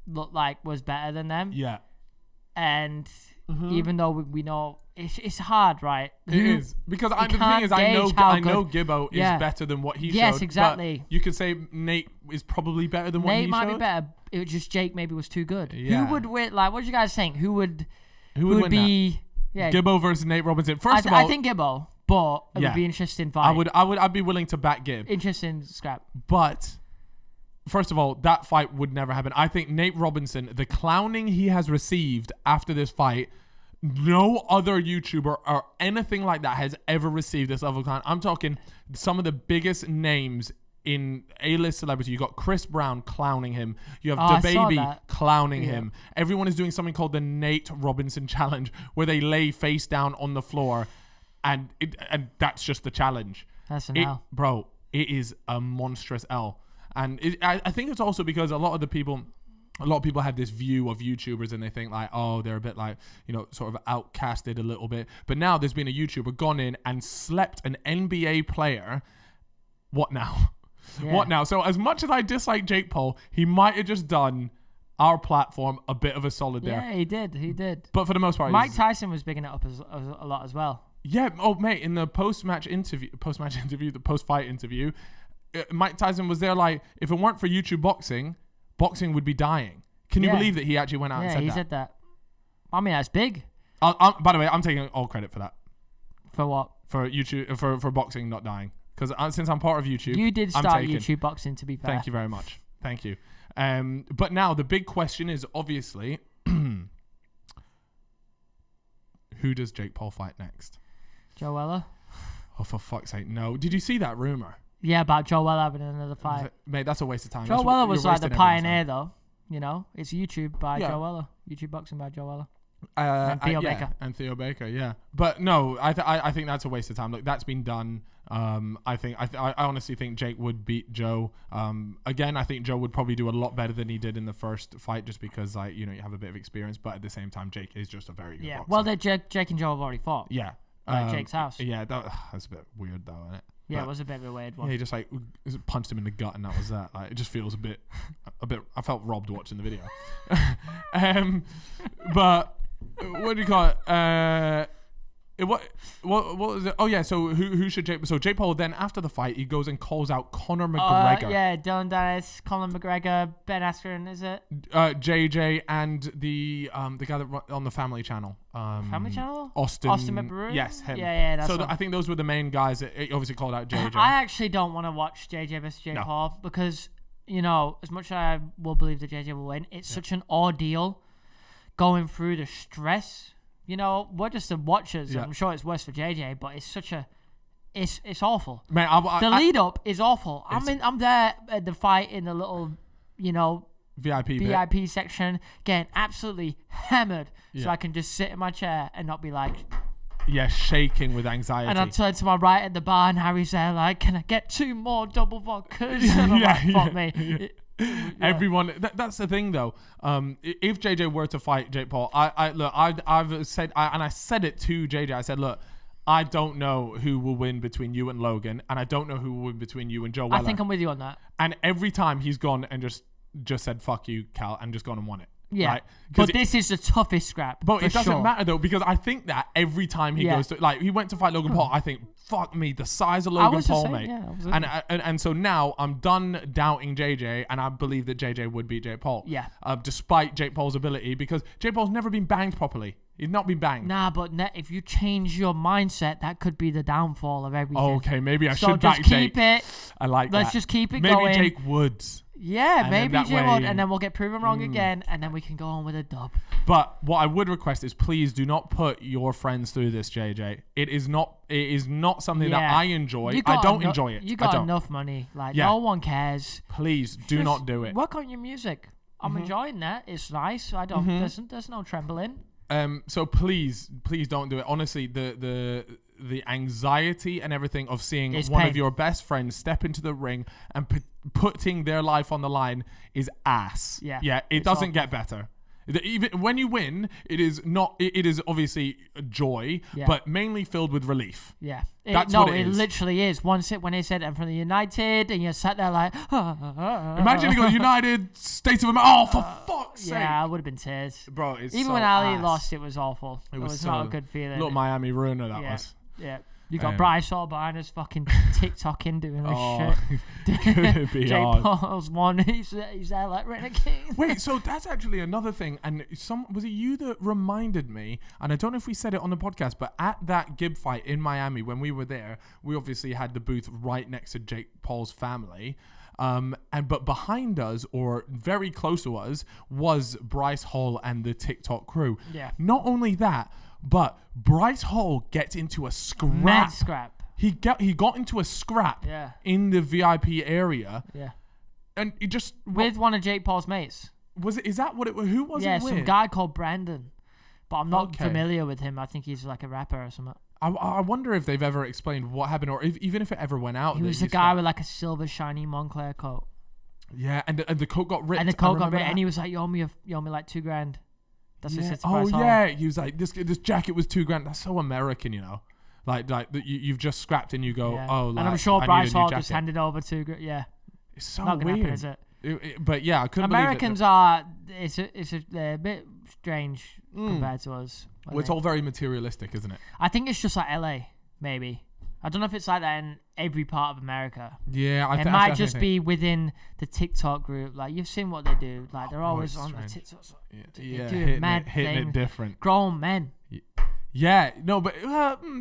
looked like was better than them. Yeah. And even though we know it's hard, right? It is because the thing is, I know Gibbo is better than what he showed. Yes, exactly. But you could say Nate is probably better than what he showed. Nate might be better. It was just Jake maybe was too good. Yeah. Who would win? Like, what are you guys saying? Who would be? That? Yeah, Gibbo versus Nate Robinson. First of all, I think Gibbo, but it would be an interesting fight. I'd be willing to back Gib. Interesting scrap, but. First of all, that fight would never happen. I think Nate Robinson, the clowning he has received after this fight, No other YouTuber or anything like that has ever received this level of clown. I'm talking some of the biggest names in A-list celebrity. You got Chris Brown clowning him. You have DaBaby clowning him. Everyone is doing something called the Nate Robinson Challenge, where they lay face down on the floor, and that's just the challenge. That's an L, bro. It is a monstrous L, and I think it's also because a lot of people have this view of YouTubers and they think like, oh, they're a bit like, sort of outcasted a little bit. But now there's been a YouTuber gone in and slept an NBA player. What now? Yeah. What now? So as much as I dislike Jake Paul, he might have just done our platform a bit of a solid there. Yeah, he did. But for the most part, Mike Tyson was bigging it up a lot as well. Yeah. Oh, mate, in the post-fight interview, Mike Tyson was there like, if it weren't for YouTube boxing would be dying. Can you believe that he actually went out and said that? Yeah, he said that. I mean, that's big. By the way, I'm taking all credit for that. For what? For YouTube, for boxing not dying. Because since I'm part of YouTube, you did start YouTube boxing, to be fair. Thank you very much. Thank you. But now the big question is obviously, who does Jake Paul fight next? Joe Weller. Oh, for fuck's sake, no. Did you see that rumor? Yeah, about Joe Weller having another fight. Mate, that's a waste of time. Joe Weller was like the pioneer, though. It's YouTube by Joe Weller. YouTube boxing by Joe Weller. And Theo Baker. And Theo Baker, yeah. But no, I think that's a waste of time. Look, that's been done. I honestly think Jake would beat Joe. Again, I think Joe would probably do a lot better than he did in the first fight, just because you have a bit of experience. But at the same time, Jake is just a very good boxer. Well, Jake and Joe have already fought. Yeah. At Jake's house. Yeah, that's a bit weird though, isn't it? Yeah, it was a bit of a weird one. Yeah, he just punched him in the gut, and that was that. Like, it just feels a bit. I felt robbed watching the video. But what do you call it? What was it? Oh yeah. So who should Jake? So Jake Paul then after the fight he goes and calls out Conor McGregor. Yeah, Dylan Dennis, Conor McGregor, Ben Askren, is it? JJ and the guy that on the Family Channel. Family Channel. Austin McBrew. Yes, him. Yeah. That's so I think those were the main guys that obviously called out JJ. I actually don't want to watch JJ versus Jake Paul because as much as I will believe that JJ will win, it's such an ordeal going through the stress. We're just the watchers. I'm sure it's worse for JJ, but it's such a, it's awful. Man, the lead up is awful. I'm there at the fight in the little, VIP section, getting absolutely hammered, so I can just sit in my chair and not be like, shaking with anxiety. And I turn to my right at the bar, and Harry's there like, can I get 2 more double vodkas? And I'm like, fuck me. Everyone, that's the thing though. If JJ were to fight Jake Paul, I've said, and I said it to JJ. I said, look, I don't know who will win between you and Logan, and I don't know who will win between you and Joe Weller. I think I'm with you on that. And every time he's gone and just said fuck you, Cal, and just gone and won it. Yeah, right? But this is the toughest scrap. But it doesn't matter though, because I think that every time he goes to, he went to fight Logan Paul, I think, fuck me, the size of Logan Paul, mate. And so now I'm done doubting JJ, and I believe that JJ would beat Jake Paul. Yeah. Despite Jake Paul's ability, because Jake Paul's never been banged properly. He's not been banged. Nah, but if you change your mindset, that could be the downfall of everything. Okay, maybe I should back Jake. So just keep it. I like that. Let's just keep it going. Maybe Jake would. Yeah, maybe Jake would, and then we'll get proven wrong again, and then we can go on with a dub. But what I would request is, please do not put your friends through this, JJ. It is not something that I enjoy. I don't enjoy it. You got enough money. No one cares. Please do not do it. Work on your music. I'm enjoying that. It's nice. I don't. There's no trembling. So please don't do it. Honestly, the anxiety and everything of seeing one of your best friends step into the ring and putting their life on the line is ass. Yeah. It doesn't get better. Even when you win, it is not. It is obviously joy, but mainly filled with relief. Yeah, that's what it is. It literally is. When they said I'm from the United, and you sat there like, imagine he goes United States of America. Oh, for fuck's sake! Yeah, I would have been tears, bro. It's even so when Ali ass. lost, it was awful. It was not a good feeling. Look, Miami ruiner that was. Yeah. You got Bryce all behind us fucking TikToking doing this shit. Could it be Jake Paul's one. He's there like renegade. Wait, so that's actually another thing. And was it you that reminded me? And I don't know if we said it on the podcast, but at that Gib fight in Miami when we were there, we obviously had the booth right next to Jake Paul's family. But behind us, or very close to us, was Bryce Hall and the TikTok crew. Yeah. Not only that, But Bryce Hall gets into a scrap. Mad scrap. He got into a scrap in the VIP area. Yeah. And he just... With one of Jake Paul's mates. Is that what it was? Who was it with? Yeah, some guy called Brandon. But I'm not familiar with him. I think he's like a rapper or something. I wonder if they've ever explained what happened, or even if it ever went out. He was a guy with like a silver shiny Moncler coat. Yeah, and the coat got ripped. And the coat got ripped, and he was like, "You owe me like $2,000." That's what he said to Bryce Hall. Yeah, he was like, "This jacket was $2,000." That's so American, you know. Like you've just scrapped and you go, "Oh." Like, and I'm sure Bryce Hall just handed over $2,000. Yeah, it's so not gonna weird, happen, is it? But yeah, I couldn't. Americans are they're a bit strange compared to us. Well, it's all very materialistic, isn't it? I think it's just like LA, maybe. I don't know if it's like that in every part of America. Yeah, it might just be within the TikTok group. Like you've seen what they do. Like they're always on the TikTok. Yeah, hitting it different. Grown men. Yeah, no, but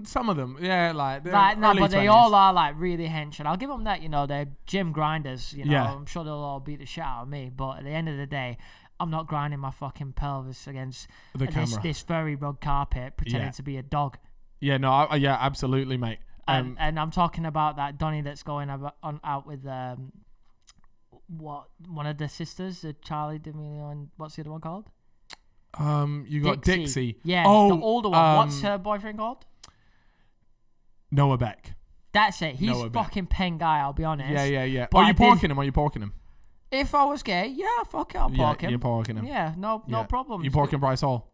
some of them, yeah, like no, but they all are like really hench, and I'll give them that. You know, they're gym grinders. You know, I'm sure they'll all beat the shit out of me. But at the end of the day, I'm not grinding my fucking pelvis against this very rug carpet pretending to be a dog. Yeah, no, absolutely, mate. And I'm talking about that Donnie that's going out with one of the sisters, the Charlie D'Amelio, and what's the other one called? You got Dixie. Yeah, the older one. What's her boyfriend called? Noah Beck. That's it. He's a fucking pen guy, I'll be honest. Yeah. But are you porking him? If I was gay, yeah, fuck it, I'll pork him. You're porking him. Yeah, no problem. You porking Bryce Hall?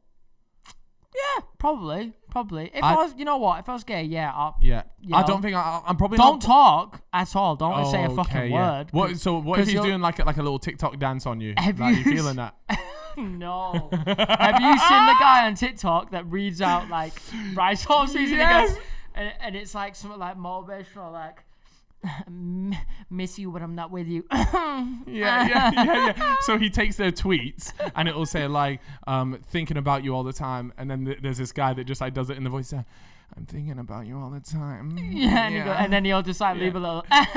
Yeah, probably. If I was, you know what? If I was gay, I don't think I'm probably. Don't talk at all. Don't say a fucking word. What if he's doing like a little TikTok dance on you? Are you feeling that? No. Have you seen the guy on TikTok that reads out like Bryce Hall season? Yes. And it's like something like motivational, like miss you, but I'm not with you. Yeah. So he takes their tweets and it will say like thinking about you all the time, and then there's this guy that just like does it in the voice. I'm thinking about you all the time. And then he'll just like leave a little like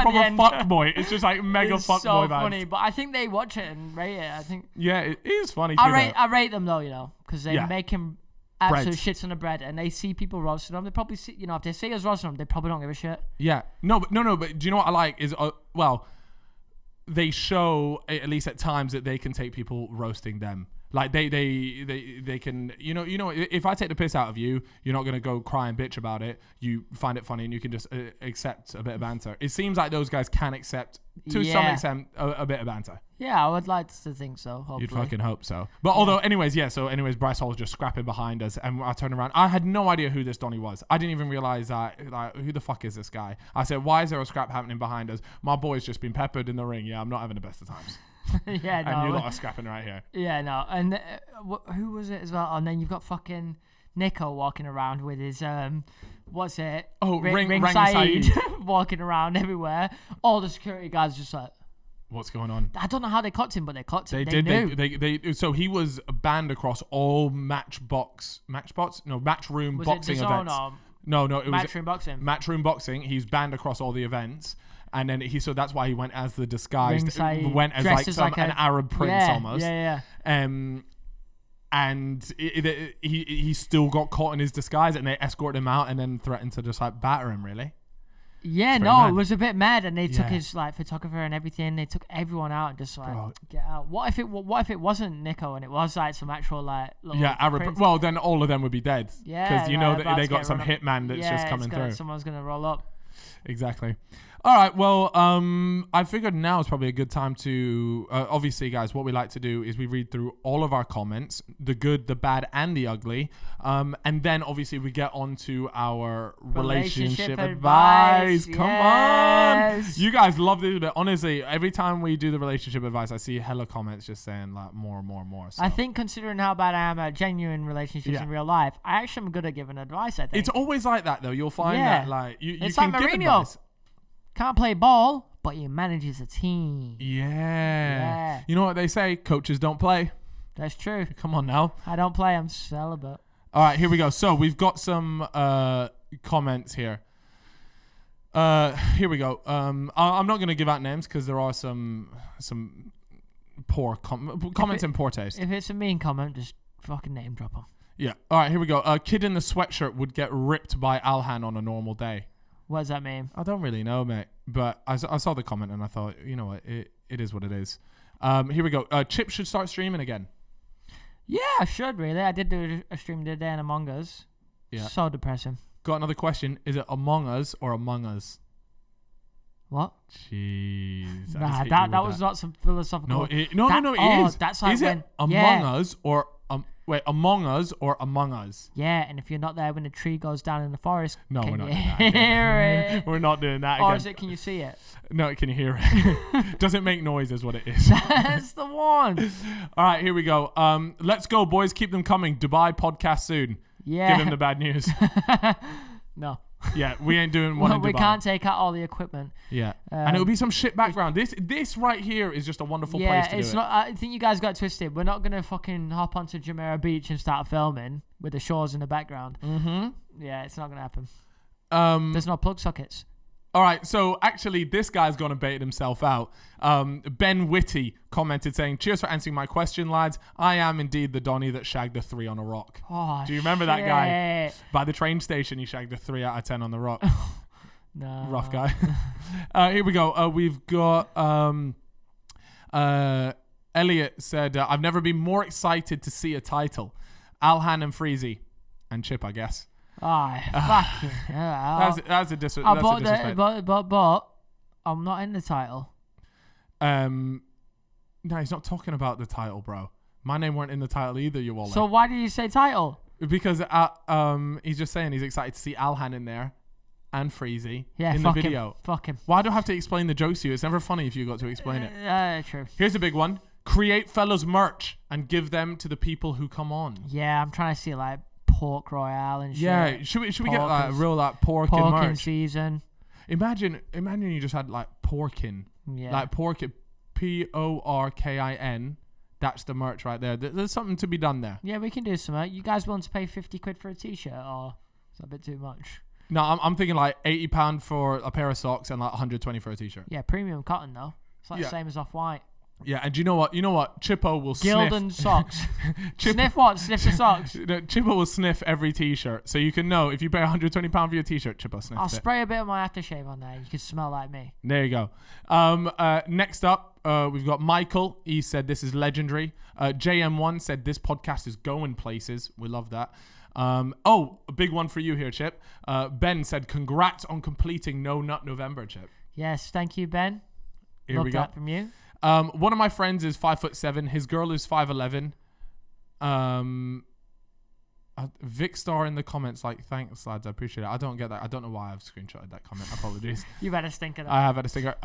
proper fuck boy. It's just like mega fuck so boy vibes. Funny, but I think they watch it and rate it. I think it is funny. I rate them though, you know, because they make him absolute shits on the bread, and they see people roasting them. They probably see, you know, if they see us roasting them, they probably don't give a shit. Yeah, no. But do you know what I like is they show at least at times that they can take people roasting them. Like they can, you know, if I take the piss out of you, you're not gonna go cry and bitch about it. You find it funny and you can just accept a bit of banter. It seems like those guys can accept to some extent a bit of banter. Yeah, I would like to think so. Hopefully. You'd fucking hope so. But anyways, Bryce Hall's just scrapping behind us, and I turned around. I had no idea who this Donnie was. I didn't even realize that. Like, who the fuck is this guy? I said, why is there a scrap happening behind us? My boy's just been peppered in the ring. Yeah, I'm not having the best of times. And you lot are scrapping right here. Yeah, no. And who was it as well? And then you've got fucking Nico walking around with his what's it? Oh, Ring Saeed walking around everywhere. All the security guards just like, what's going on? I don't know how they clocked him, but they clocked him. They knew. They so he was banned across all matchroom boxing events. No, it was matchroom boxing. Matchroom boxing. He's banned across all the events. And then so that's why he went as the disguised, went as like an Arab prince almost. Yeah. And he still got caught in his disguise, and they escorted him out and then threatened to just like batter him. Really? Yeah, no, it was a bit mad, and they took his like photographer and everything. They took everyone out and just like get out. What if it wasn't Nico and it was like some actual like Arab? prince? Well, then all of them would be dead. Yeah, because you know that they got some hitman that's just coming through. Someone's gonna roll up. Exactly. All right, well, I figured now is probably a good time to, obviously, guys, what we like to do is we read through all of our comments, the good, the bad, and the ugly, and then, obviously, we get on to our relationship advice. Come on! You guys love this bit. Honestly, every time we do the relationship advice, I see hella comments just saying, like, more and more and more. So. I think, considering how bad I am at genuine relationships in real life, I actually am good at giving advice, I think. It's always like that, though. You'll find that, like, you can like give Mourinho. advice. Can't play ball, but he manages a team. Yeah. You know what they say? Coaches don't play. That's true. Come on now. I don't play. I'm celibate. All right, here we go. So we've got some comments here. Here we go. I'm not going to give out names because there are some poor comments in poor taste. If it's a mean comment, just fucking name drop them. Yeah. All right, here we go. A kid in the sweatshirt would get ripped by Alhan on a normal day. What does that mean? I don't really know, mate. But I saw the comment and I thought, you know what, it is what it is. Here we go. Chip should start streaming again. Yeah, I should really. I did do a stream the other day in Among Us. Yeah. So depressing. Got another question. Is it Among Us or Among Us? What? Jeez. Nah, that was not some philosophical. No, it is. That's like is when, it Among Us or Among Us or Among Us? Yeah, and if you're not there when the tree goes down in the forest, no, can we're not you doing that again. hear it? We're not doing that Or again. is it? Can you see it? No, can you hear it? Doesn't make noise, is what it is. That's the one. All right, here we go. Let's go, boys. Keep them coming. Dubai podcast soon. Yeah. Give him the bad news. No. Yeah, we ain't doing one in Dubai. We can't take out all the equipment. Yeah, and it'll be some shit background. This right here is just a wonderful place to do it. Yeah, it's not. I think you guys got twisted. We're not gonna fucking hop onto Jumeirah Beach and start filming with the shores in the background. Mm-hmm. Yeah, it's not gonna happen. There's no plug sockets. All right, so actually, this guy's gonna bait himself out. Ben Whitty commented saying, "Cheers for answering my question, lads. I am indeed the Donny that shagged a 3 on a rock." Oh, do you remember that guy? By the train station, he shagged a 3 out of 10 on the rock. No. Rough guy. Here we go. We've got Elliot said, "I've never been more excited to see a title. Alhan and Freezy and Chip, I guess." Fucking hell. That's a disrespect. But I'm not in the title. No, he's not talking about the title, bro. My name weren't in the title either, you all. So why do you say title? Because he's just saying he's excited to see Alhan in there and Freezy in the video. Fuck him. Why do I have to explain the jokes to you? It's never funny if you got to explain it. True. Here's a big one. Create fellas merch and give them to the people who come on. Yeah, I'm trying to see like pork royale and shit. Yeah, should we get like real like pork in merch? In season. Imagine you just had like porkin. Yeah. Like porkin, PORKIN. That's the merch right there. There's something to be done there. Yeah, we can do something. You guys willing to pay 50 quid for a t-shirt, or is that a bit too much? No, I'm thinking like £80 for a pair of socks and like 120 for a t-shirt. Yeah, premium cotton though. It's like the same as Off-White. Yeah, and you know what? Chippo will Gildan sniff. socks. Sniff what? Sniff the socks. No, Chippo will sniff every t-shirt. So you can know if you pay £120 for your t-shirt, Chippo sniffs it. I'll spray a bit of my aftershave on there. You can smell like me. There you go. Next up, we've got Michael. He said this is legendary. JM1 said this podcast is going places. We love that. A big one for you here, Chip. Ben said congrats on completing No Nut November, Chip. Yes, thank you, Ben. Here we go. Love that from you. One of my friends is 5'7". His girl is 5'11". Vic Star in the comments like, thanks lads, I appreciate it. I don't get that. I don't know why I've screenshotted that comment. Apologies. You've had a stinker. I have had a stinker.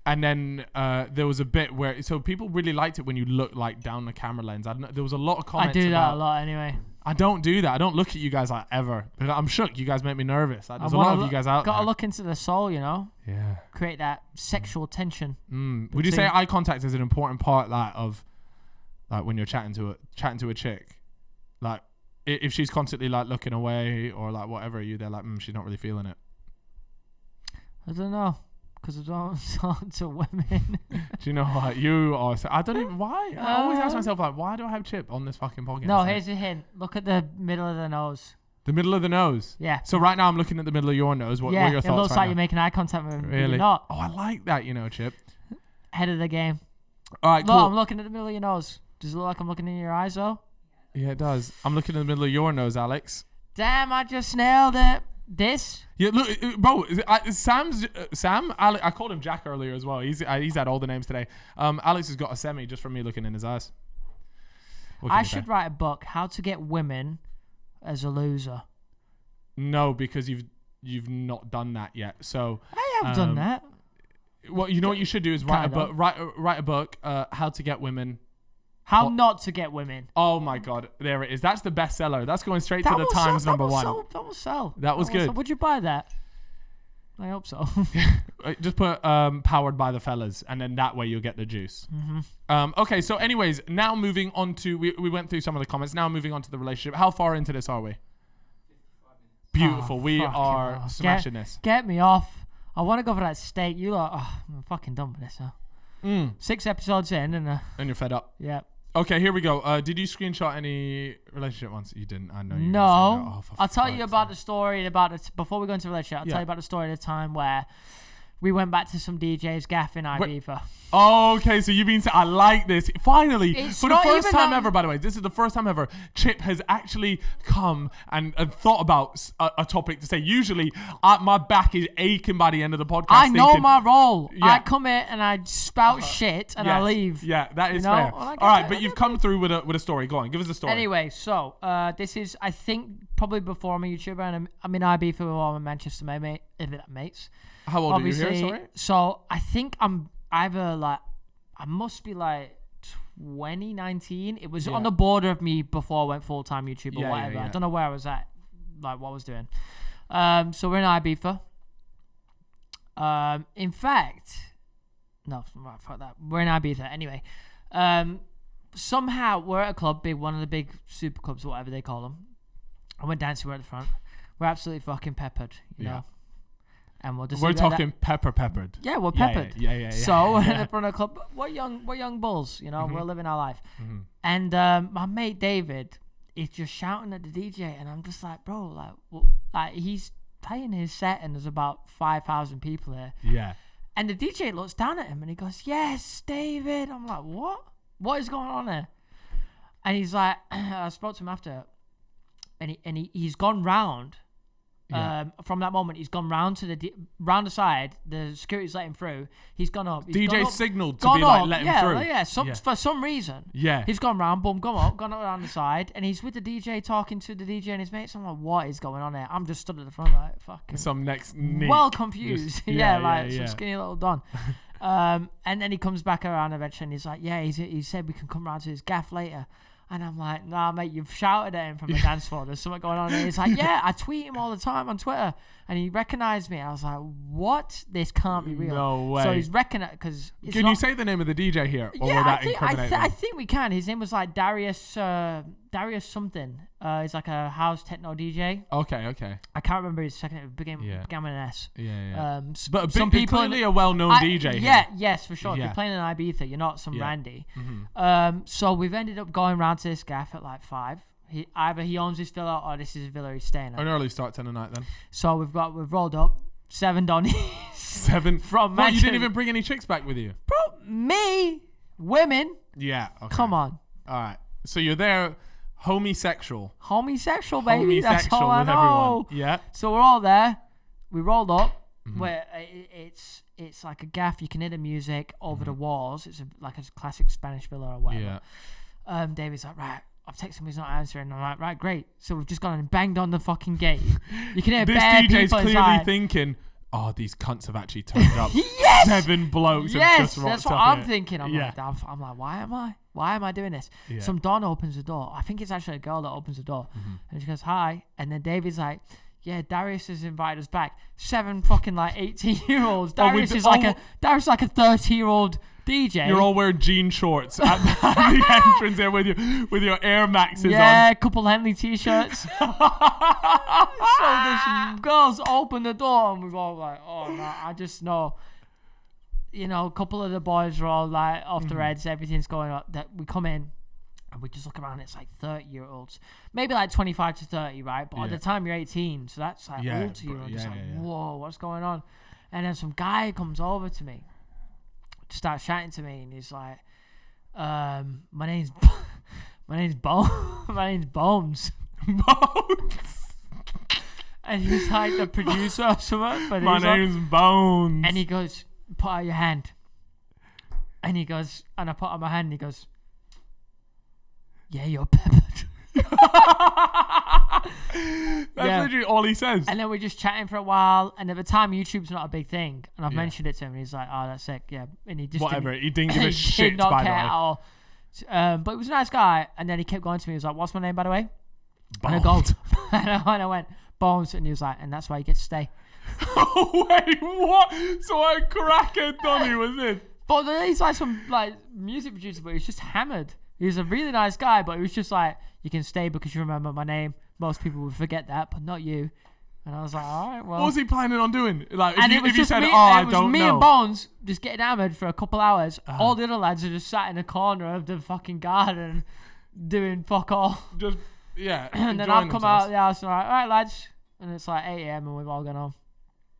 And then there was a bit where people really liked it when you look like down the camera lens. There was a lot of comments. I do that a lot anyway. I don't do that. I don't look at you guys like ever. But I'm shook. You guys make me nervous. There's a lot of you guys out there. Gotta look into the soul, you know. Yeah. Create that sexual tension. Would you say eye contact is an important part of like when you're chatting to a chick? Like if she's constantly like looking away or like whatever, they're like, she's not really feeling it. I don't know. Because I don't talk to women. Do you know what? You are... I don't even... Why? I always ask myself, like, why do I have Chip on this fucking podcast? No, here's a hint. Look at the middle of the nose. The middle of the nose? Yeah. So right now I'm looking at the middle of your nose. What are your thoughts? It looks right like now? You're making eye contact with me. Really? You're not. Oh, I like that, Chip. Head of the game. All right, cool. Look, I'm looking at the middle of your nose. Does it look like I'm looking in your eyes, though? Yeah, it does. I'm looking in the middle of your nose, Alex. Damn, I just nailed it. This? Yeah, look, bro. Sam. I called him Jack earlier as well. He's had all the names today. Alex has got a semi just from me looking in his eyes. I should write a book, How to Get Women as a Loser. No, because you've not done that yet. So I have done that. Well, you know what you should do is write a book. How to Get Women. How not to get women. Oh my God, there it is. That's the bestseller. That's going straight to the Times #1. That will sell. That was good. Would you buy that? I hope so. Just put powered by the fellas, and then that way you'll get the juice. Mm-hmm. Okay, so anyways, now moving on to we went through some of the comments. Now moving on to the relationship. How far into this are we? 55 minutes. Beautiful. We are smashing this. Get me off. I want to go for that steak. I'm fucking done with this now. 6 episodes in, and you're fed up. Yeah. Okay, here we go. Did you screenshot any relationship ones? You didn't. I know you. No. Oh, I'll tell you about the story before we go into the relationship. I'll tell you about the story of the time where we went back to some DJ's gaff in Ibiza. Oh, okay, so you've been... I like this. Finally, It's for the not first even time that- ever, by the way, this is the first time ever, Chip has actually come and thought about a topic to say. Usually, my back is aching by the end of the podcast. I know thinking, my role. Yeah. I come in and I spout shit and I yes, leave. Yeah, that is You know? fair. Well, I get All right, it, but I you've get come through with a story. Go on, give us a story. Anyway, so this is, I think, probably before I'm a YouTuber, and I'm in Ibiza with all my Manchester mates. How old are you here, sorry? So I think I'm either like, I must be like 2019. It was on the border of me before I went full-time YouTube or whatever. I don't know where I was at, like what I was doing. So we're in Ibiza. In fact, no, fuck that. We're in Ibiza anyway. Somehow we're at a club, one of the big super clubs, whatever they call them. And we're dancing, we're at the front. We're absolutely fucking peppered, you know. And we'll just we're talking peppered. Yeah, we're peppered. Yeah. So we're in the front of the club. We're young bulls, you know. We're living our life. And my mate David is just shouting at the DJ, and I'm just like, bro, like he's playing his set, and there's about 5,000 people there. Yeah. And the DJ looks down at him, and he goes, "Yes, David." I'm like, "What? What is going on there?" And he's like, I spoke to him after, and he's gone round. From that moment, he's gone round to round the side. The security's let him through. He's gone up. DJ signaled to be like, let him through. Yeah. For some reason. Yeah. He's gone round, boom, gone up around the side, and he's with the DJ talking to the DJ and his mates. I'm like, what is going on there? I'm just stood at the front like, fucking. Some next neat. Well confused. Just, some skinny little don. And then he comes back around eventually, and he's like, yeah, he said we can come round to his gaff later. And I'm like, nah, mate, you've shouted at him from the dance floor. There's something going on. And he's like, yeah, I tweet him all the time on Twitter. And he recognized me. I was like, what? This can't be real. No way. So he's recognized, because... Can you say the name of the DJ here? Or will that incriminate I think we can. His name was like Darius something. He's like a house techno DJ. Okay. I can't remember his second name. It began with an S. Yeah. But some people clearly a well-known DJ here. Yes, for sure. If you're playing in Ibiza, you're not some randy. Mm-hmm. So we've ended up going round to this gaff at like 5. Either he owns his villa or this is his villa he's staying at. An early start 10 a night then. So we've rolled up 7 Donnies. 7 from Manchester. You didn't even bring any chicks back with you? Bro, me, women. Yeah. Okay. Come on. All right. So you're there, homosexual, baby. That's all I know. Everyone. Yeah. So we're all there. We rolled up. Where it's like a gaff. You can hear the music over the walls. It's like a classic Spanish villa or whatever. Yeah. David's like, right. I've texted him, he's not answering. I'm like, right, great. So we've just gone and banged on the fucking gate. You can hear this bare DJ's people clearly inside. Thinking, oh, these cunts have actually turned up. Yes! 7 blokes have just rocked that's what up I'm here. thinking. I'm like, why am I doing this? Yeah. Some Don opens the door. I think it's actually a girl that opens the door. And she goes, hi. And then David's like, yeah, Darius has invited us back. 7 fucking like 18-year-olds. Darius is like a 30-year-old DJ. You're all wearing jean shorts at the entrance there with your Air Maxes on. Yeah, a couple Henley t-shirts. So this girls open the door and we're all like, oh no, I just know. You know, a couple of the boys are all like off their heads, everything's going up. That we come in and we just look around, it's like 30-year-olds. Maybe like 25 to 30, right? But at the time you're 18, so that's like old to you. I'm just like, whoa, what's going on? And then some guy comes over to me, starts chatting to me, and he's like, my name's Bones. And he's like the producer or something. My name's Bones. And he goes, put out your hand. And he goes, and I put out my hand, and he goes, yeah, you're peppered. That's literally all he says. And then we're just chatting for a while, and at the time YouTube's not a big thing, and I've mentioned it to him, and he's like, oh, that's sick, yeah. And he just he didn't give a shit, did not by the care way. at all. But he was a nice guy, and then he kept going to me. He was like, what's my name, by the way? Bones. And I go, and I went, Bones, and he was like, and that's why you get to stay. Oh, wait, what? So a crackhead Donny was in? But he's like some like music producer, but he's just hammered. He was a really nice guy, but he was just like, you can stay because you remember my name. Most people would forget that, but not you. And I was like, all right, well. What was he planning on doing? Like, And if it was you just said, me, I it was don't me know. and Bones just getting hammered for a couple hours. All the other lads are just sat in a corner of the fucking garden doing fuck all. Just, yeah. And then I've come out of the house and I'm like, all right, lads. And it's like 8 a.m. and we've all gone home.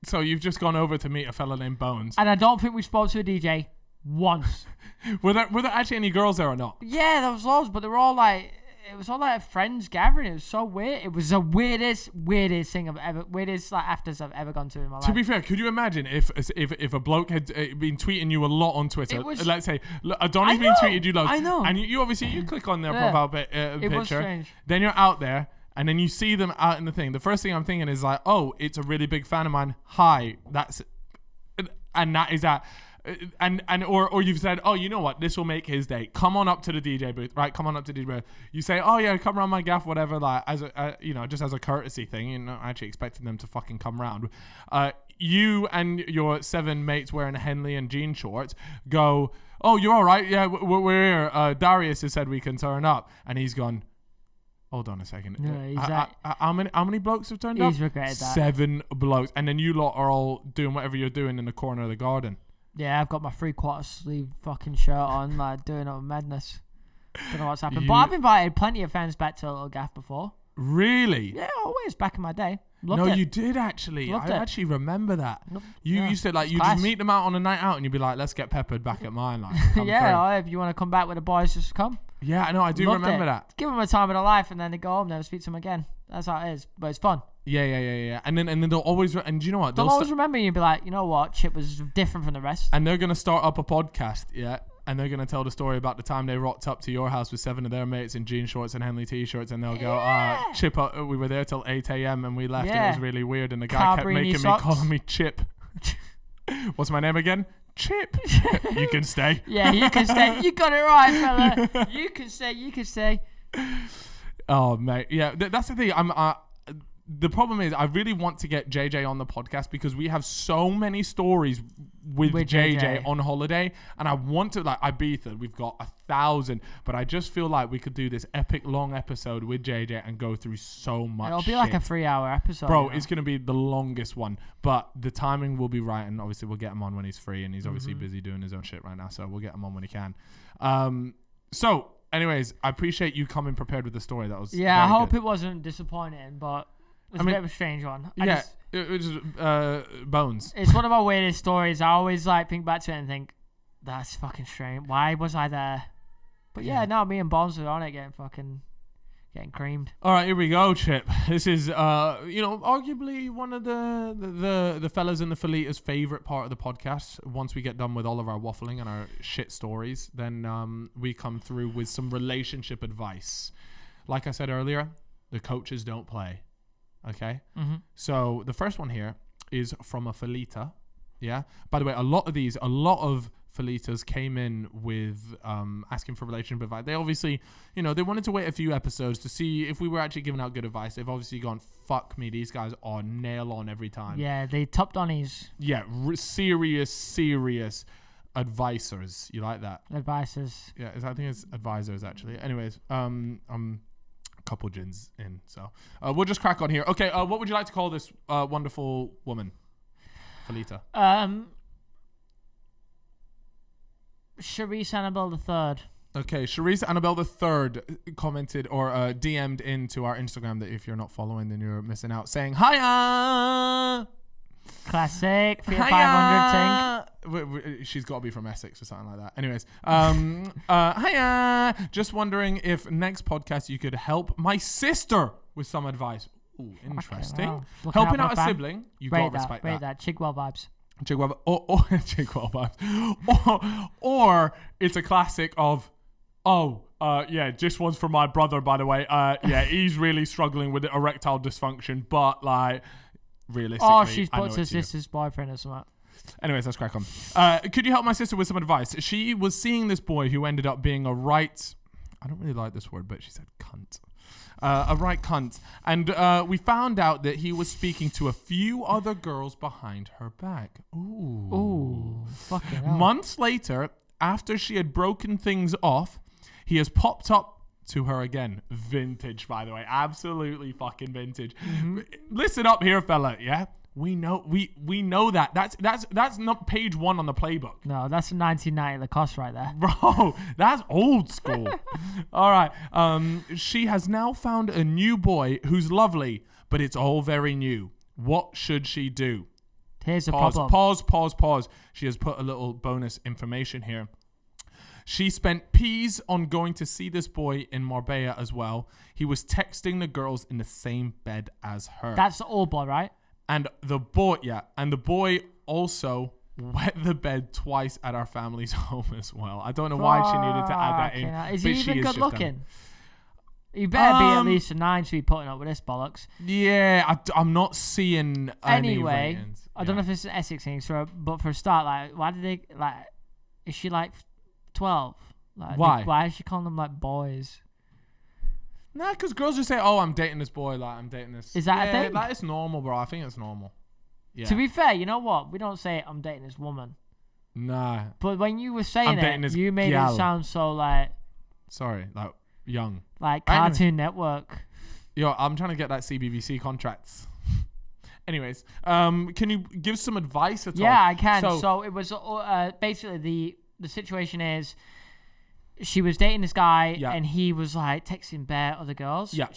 So you've just gone over to meet a fella named Bones. And I don't think we spoke to a DJ once. Were there actually any girls there or not? Yeah, there was loads, but they were all like, it was all like a friends gathering. It was so weird. It was the weirdest thing weirdest like afters I've ever gone to in my life. To be fair, could you imagine if a bloke had been tweeting you a lot on Twitter? Let's say Adonis been tweeting you loads. I know. And you obviously you click on their profile picture. It was strange. Then you're out there. And then you see them out in the thing. The first thing I'm thinking is like, oh, it's a really big fan of mine. Hi, and that is that. Or you've said, oh, you know what? This will make his day. Come on up to the DJ booth, right? Come on up to the DJ booth. You say, oh yeah, come around my gaff, whatever. Like as a, just as a courtesy thing. You're not actually expecting them to fucking come around. You and your 7 mates wearing Henley and jean shorts go, oh, you're all right. Yeah, we're here. Darius has said we can turn up, and he's gone. Hold on a second. No, how many blokes have turned up? He's regretted that. 7 blokes. And then you lot are all doing whatever you're doing in the corner of the garden. Yeah, I've got my 3/4 sleeve fucking shirt on, like doing all madness. Don't know what's happened. But I've invited plenty of fans back to a little gaff before. Really? Yeah, always back in my day. Loved no, it. you did actually. Loved I it. actually remember that. You Yeah, used to like you class. just meet them out on a night out and you'd be like, let's get peppered back at mine. Like, yeah, if you want to come back with the boys, just come. Yeah, I know. I do Loved remember it. that. Give them a time of their life and then they go home, never speak to them again. That's how it is. But it's fun. Yeah. And then they'll always and do you know what? They'll always remember you and be like, you know what? Chip was different from the rest. And they're gonna start up a podcast, yeah. And they're gonna tell the story about the time they rocked up to your house with 7 of their mates in jean shorts and Henley t-shirts, and they'll go, Chip, we were there till 8 a.m. and we left, and it was really weird, and the guy kept making me calling me Chip. What's my name again? Chip. You can stay. Yeah, you can stay. You got it right, fella. You can stay. Oh, mate. Yeah, that's the thing. The problem is I really want to get JJ on the podcast because we have so many stories with JJ on holiday, and I want to, like, Ibiza, we've got 1,000, but I just feel like we could do this epic long episode with JJ and go through so much It'll be like a 3-hour episode. Bro, it's going to be the longest one, but the timing will be right, and obviously we'll get him on when he's free, and he's obviously busy doing his own shit right now, so we'll get him on when he can. So, anyways, I appreciate you coming prepared with the story. That was I hope good. It wasn't disappointing, but it's a bit of a strange one. It was Bones. It's one of my weirdest stories. I always like think back to it and think, that's fucking strange. Why was I there? But no, me and Bones were on it getting creamed. All right, here we go, Chip. This is arguably one of the fellas in the Felita's favorite part of the podcast. Once we get done with all of our waffling and our shit stories, then we come through with some relationship advice. Like I said earlier, the coaches don't play. Okay? Mm-hmm. So the first one here is from a Felita. Yeah? By the way, a lot of Felitas came in with asking for relationship advice. They obviously, they wanted to wait a few episodes to see if we were actually giving out good advice. They've obviously gone, fuck me, these guys are nail on every time. Yeah, they topped on his... Yeah, serious advisors. You like that? Advisors. Yeah, I think it's advisors, actually. Anyways, couple gins in, so we'll just crack on here. Okay, what would you like to call this wonderful woman, Felita? Charisse Annabelle III. Okay, Charisse Annabelle III commented or DM'd into our Instagram that if you're not following, then you're missing out, saying hiya. Classic 500 thing. She's got to be from Essex or something like that. Anyways, hiya. Just wondering if next podcast you could help my sister with some advice. Ooh, interesting. Wow. Helping out a sibling, you got to respect that. That Chigwell vibes. Chigwell vibes. Or it's a classic of, this one's for my brother, by the way. He's really struggling with erectile dysfunction, but like, realistically, she's put her sister's boyfriend or something. Anyways, let's crack on. Could you help my sister with some advice? She was seeing this boy who ended up being a right... I don't really like this word, but she said cunt. A right cunt. And we found out that he was speaking to a few other girls behind her back. Ooh. Fucking hell. Months later, after she had broken things off, he has popped up to her again. Vintage, by the way. Absolutely fucking vintage. Listen up here, fella. Yeah, we know that. That's not page 1 on the playbook. No, that's a 1990 Lacoste right there. Bro, that's old school. All right. She has now found a new boy who's lovely, but it's all very new. What should she do? Here's the problem. Pause. She has put a little bonus information here. She spent peas on going to see this boy in Marbella as well. He was texting the girls in the same bed as her. That's the old boy, right? And the boy also wet the bed twice at our family's home as well. I don't know why she needed to add that in. Is he even good looking? You better be at least a 9 to be putting up with this bollocks. Yeah, I'm not seeing anyway, any ratings. I don't know if it's an Essex thing, but for a start, like, why did they, like, is she like 12? Like, why is she calling them like boys? Nah, because girls just say, "Oh, I'm dating this boy." Like, I'm dating this. Is that a thing? That is normal, bro. I think it's normal. Yeah. To be fair, you know what? We don't say I'm dating this woman. Nah. But when you were saying it, you made it sound so like. Sorry, like young. Like Cartoon Network. Yo, I'm trying to get that CBBC contracts. Anyways, can you give some advice at all? Yeah, I can. So it was basically the situation is she was dating this guy and he was like texting bare other girls. Yeah.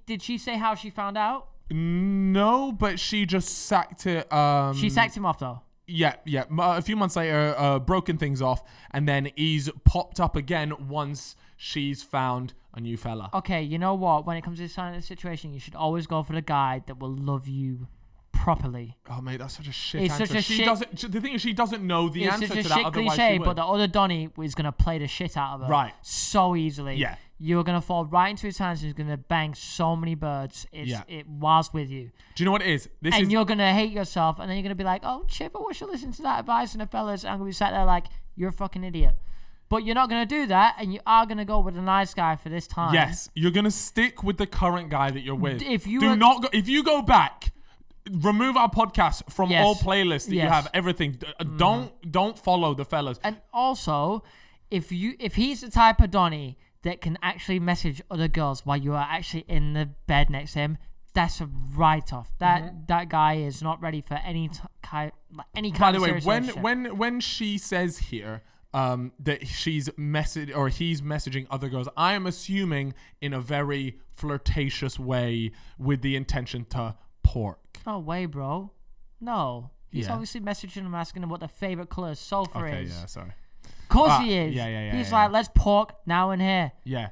Did she say how she found out? No, but she just sacked it. She sacked him off though. Yeah. A few months later, broken things off, and then he's popped up again once she's found a new fella. Okay, you know what? When it comes to this kind of situation, you should always go for the guy that will love you properly. Oh mate, that's such a shit answer. The thing is, she doesn't know the answer to that. It's such a shit cliche, but the other Donny is gonna play the shit out of her, right? So easily. Yeah. You're gonna fall right into his hands. And he's gonna bang so many birds. It whilst with you. Do you know what it is? You're gonna hate yourself, and then you're gonna be like, "Oh, Chip, I wish you listened to that advice." And the fellas, I'm gonna be sat there like, "You're a fucking idiot." But you're not gonna do that, and you are gonna go with a nice guy for this time. Yes, you're gonna stick with the current guy that you're with. If you go back. Remove our podcast from all playlists that you have. Everything. Don't follow the fellas. And also, if he's the type of Donny that can actually message other girls while you are actually in the bed next to him, that's a write-off. That guy is not ready for any kind of By the way, when she says here that he's messaging other girls, I am assuming in a very flirtatious way with the intention to pork. No way, bro. No. He's obviously messaging them, asking them what their favorite color sulfur is. Okay, yeah, sorry. Of course he is. Yeah. He's like, let's pork now and here. Yeah.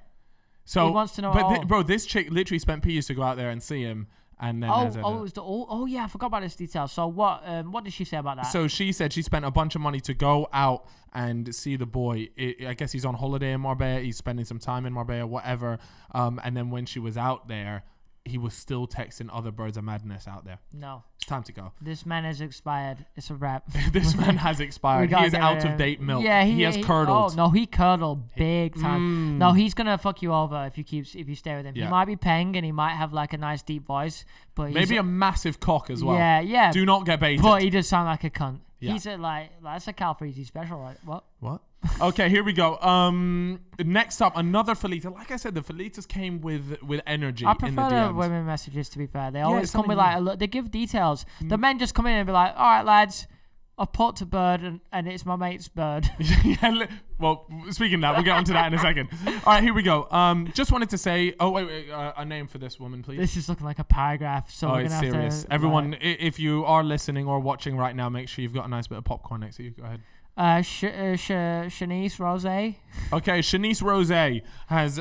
So he wants to know. Bro, this chick literally spent peas to go out there and see him, and then it was I forgot about this detail. So what did she say about that? So she said she spent a bunch of money to go out and see the boy. I guess he's on holiday in Marbella. He's spending some time in Marbella, whatever. And then when she was out there, he was still texting other birds of madness out there. No. It's time to go. This man has expired. It's a wrap. This man has expired. He is out of date milk. Yeah, he has curdled. Oh, no, he curdled big time. No, he's going to fuck you over if you stay with him. Yeah. He might be peng and he might have like a nice deep voice. But maybe a massive cock as well. Yeah. Do not get baited. But he does sound like a cunt. Yeah. He's that's a Cal Freezy special, right? What? Okay, here we go. Next up, another Felita. Like I said, the Felitas came with energy. I prefer the women messages, to be fair. They always come with like they give details. The men just come in and be like, "All right, lads, I've put a bird and it's my mate's bird." Well, speaking of that, we'll get onto that in a second. All right, here we go. Just wanted to say, wait, a name for this woman, please. This is looking like a paragraph, so we're it's gonna serious. have to, everyone, if you are listening or watching right now, make sure you've got a nice bit of popcorn next to you. Go ahead. Shanice Rose. Okay, Shanice Rose has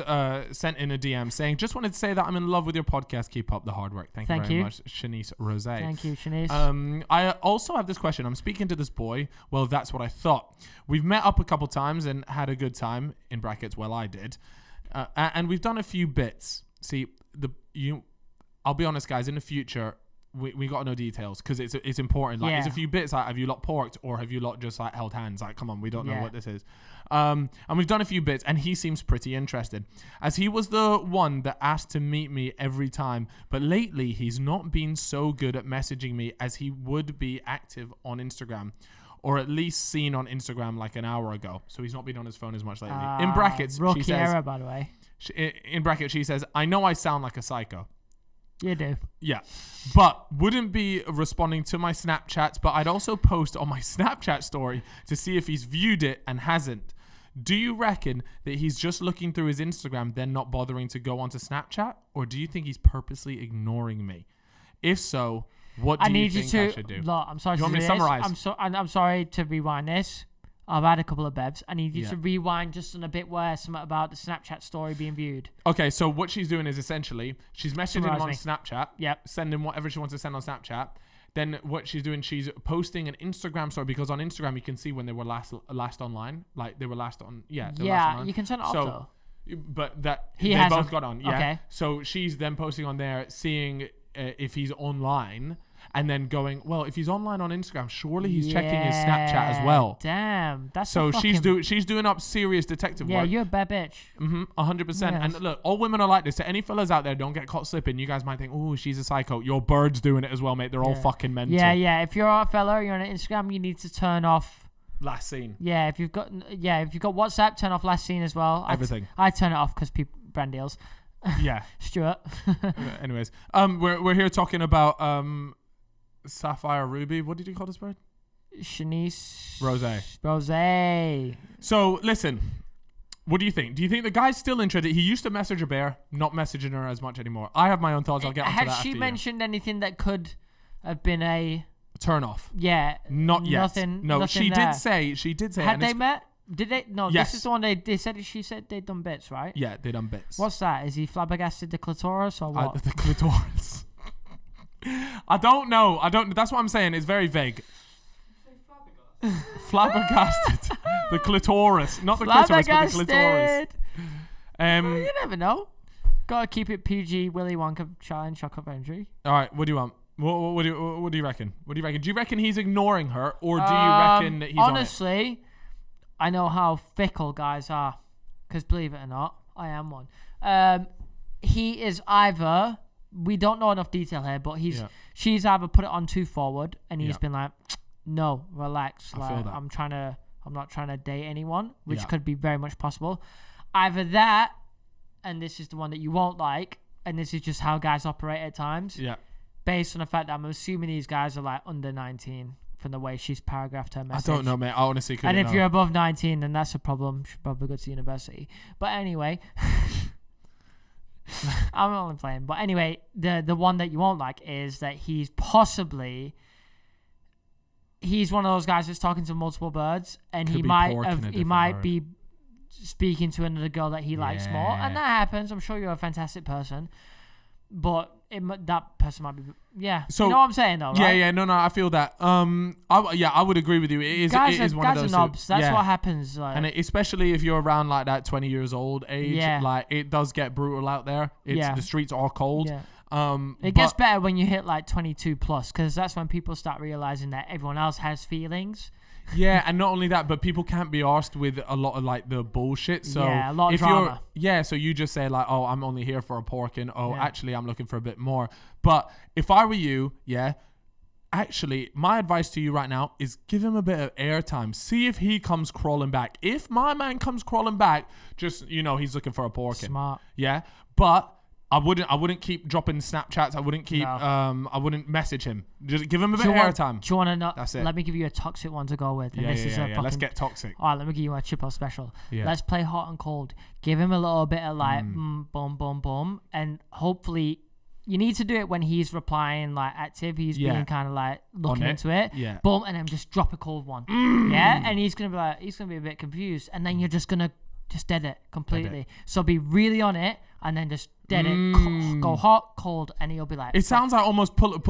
sent in a DM saying, "Just wanted to say that I'm in love with your podcast. Keep up the hard work." Thank you very much, Shanice Rose. Thank you, Shanice. I also have this question. I'm speaking to this boy. Well, that's what I thought. We've met up a couple times and had a good time. In brackets, well, I did, and we've done a few bits. See, I'll be honest, guys. In the future, we got to know details because it's important. Like, it's a few bits. Like, have you lot porked or have you lot just like held hands? Like, come on, we don't know what this is. And we've done a few bits, and he seems pretty interested, as he was the one that asked to meet me every time. But lately, he's not been so good at messaging me as he would be active on Instagram, or at least seen on Instagram like an hour ago. So he's not been on his phone as much lately. In brackets, rookie she says, era, by the way. In bracket, she says, I know I sound like a psycho. You do. Yeah. But wouldn't be responding to my Snapchats, but I'd also post on my Snapchat story to see if he's viewed it and hasn't. Do you reckon that he's just looking through his Instagram, then not bothering to go onto Snapchat? Or do you think he's purposely ignoring me? If so, what do you think I should do? Look, I'm sorry you to want me to summarize? I'm sorry to rewind this. I've had a couple of bevs. I need you to rewind just on a bit where something about the Snapchat story being viewed. Okay, so what she's doing is essentially she's messaging him on Snapchat. Yep. Sending whatever she wants to send on Snapchat. Then what she's doing, she's posting an Instagram story, because on Instagram you can see when they were last online. Like they were last on. Yeah. Yeah, you can turn it off though. But that they both got on. Yeah. Okay. So she's then posting on there, seeing if he's online. And then going, well, if he's online on Instagram, surely he's checking his Snapchat as well. Damn, that's so she's doing up serious detective work. Yeah, you're a bad bitch. 100%. Yes. And look, all women are like this. So any fellas out there, don't get caught slipping. You guys might think, oh, she's a psycho. Your bird's doing it as well, mate. They're all fucking mental. Yeah. If you're a fella, you're on Instagram, you need to turn off last seen. Yeah, if you've got WhatsApp, turn off last seen as well. Everything. I turn it off because brand deals. Yeah. Stuart. Anyways, we're here talking about Sapphire Ruby. What did you call this bird? Shanice. Rose. So listen, what do you think? Do you think the guy's still interested? He used to message a bear, not messaging her as much anymore. I have my own thoughts. I'll get onto that after you. Has she mentioned anything that could have been a turn off? Yeah. Not yet. Nothing. No, nothing she there. did say. Had they met? Did they? No, yes. This is the one they said. She said they'd done bits, right? Yeah, they done bits. What's that? Is he flabbergasted the clitoris or what? The clitoris. I don't know. That's what I'm saying. It's very vague. Flabbergasted. The clitoris, not the clitoris, but the clitoris. Well, you never know. Gotta keep it PG. Willy Wonka challenge, shock of entry. All right. What do you want? What do you reckon? What do you reckon? Do you reckon he's ignoring her, or do you reckon that he's honestly? I know how fickle guys are, because believe it or not, I am one. He is either. We don't know enough detail here, but she's either put it on too forward, and he's been like, no, relax. I feel that. I'm not trying to date anyone, which could be very much possible. Either that, and this is the one that you won't like, and this is just how guys operate at times. Yeah. Based on the fact that I'm assuming these guys are like under 19 from the way she's paragraphed her message. I don't know, mate. I honestly couldn't And if know. you're above 19, then that's a problem. You should probably go to university. But anyway... I'm only playing, but anyway, the one that you won't like is that he's one of those guys that's talking to multiple birds, and he might be speaking to another girl that he likes more, and that happens. I'm sure you're a fantastic person, but that person might be So you know what I'm saying though, right? No, I feel that. I would agree with you. It is one of those. Guys are knobs. That's what happens. Like. And especially if you're around like that 20 years old age, like it does get brutal out there. The streets are cold. Yeah. It gets better when you hit like 22 plus, because that's when people start realizing that everyone else has feelings. Yeah, and not only that, but people can't be arsed with a lot of like the bullshit. So a lot of drama. So you just say like, oh, I'm only here for a porking. Oh, actually, I'm looking for a bit more. But if I were you, actually, my advice to you right now is give him a bit of airtime. See if he comes crawling back. If my man comes crawling back, just he's looking for a porking. Smart. Yeah, but. I wouldn't keep dropping Snapchats. I wouldn't keep. I wouldn't message him. Just give him a bit of airtime. Do you want to know? That's it. Let me give you a toxic one to go with. And Let's get toxic. All right, let me give you a Chippo special. Yeah. Let's play hot and cold. Give him a little bit of like boom, boom, boom, and hopefully you need to do it when he's replying like active. He's being kind of like looking into it. Yeah. Boom, and then just drop a cold one. Yeah, and he's gonna be a bit confused, and then you're just gonna dead it completely. So be really on it, and then just dead it. Go hot, cold, and he'll be like. It sounds like almost put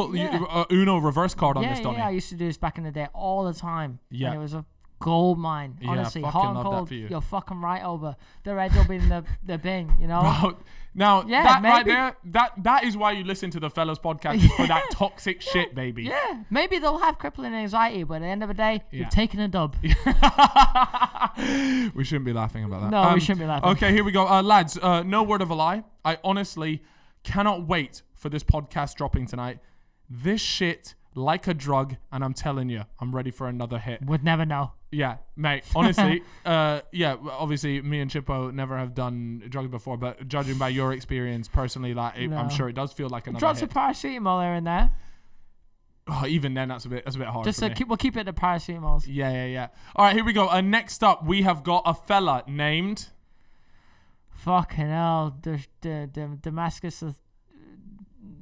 Uno reverse card on this, don't I used to do this back in the day all the time. Yeah. And it was a gold mine. Honestly, hot and cold. You're fucking right over. The red will be in the bin, Bro, now that right there, that is why you listen to the Fellas podcast, is for that toxic shit, baby. Yeah, maybe they'll have crippling anxiety, but at the end of the day, you're taking a dub. We shouldn't be laughing about that. No, we shouldn't be laughing. Okay, here we go, lads. No word of a lie. I honestly cannot wait for this podcast dropping tonight. This shit like a drug, and I'm telling you, I'm ready for another hit. Would never know. Yeah, mate. Honestly, yeah. Obviously, me and Chippo never have done drugs before, but judging by your experience personally, like I'm sure it does feel like another Drops hit. of paracetamol here and there. Oh, even then, that's a bit hard. Just for me. we'll keep it to paracetamols. Yeah. All right, here we go. Next up, we have got a fella named. Fucking hell, the Damascus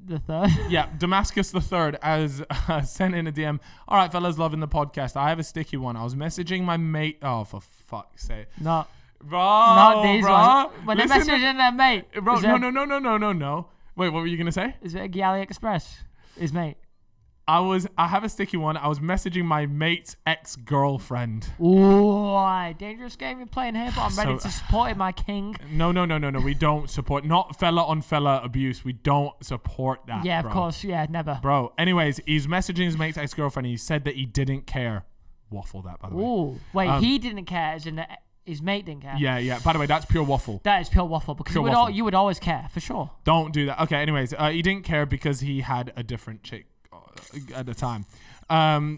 the third. Yeah, Damascus the third has sent in a DM. All right, fellas, loving the podcast. I have a sticky one. I was messaging my mate. Oh, for fuck's sake. Not these bro. ones. When they're messaging their mate. Bro, no. Wait, what were you going to say? Is it a AliExpress? His mate. I have a sticky one. I was messaging my mate's ex-girlfriend. Ooh, dangerous game you're playing here, but I'm ready to support it, my king. No. We don't support, not fella on fella abuse. We don't support that. Yeah, bro. of course. Yeah, never. Bro, anyways, he's messaging his mate's ex-girlfriend. And he said that he didn't care. Waffle that, by the way. Ooh, wait, he didn't care, as in his mate didn't care. Yeah. By the way, that's pure waffle. That is pure waffle, because you would always care, for sure. Don't do that. Okay, anyways, he didn't care because he had a different chick at the time.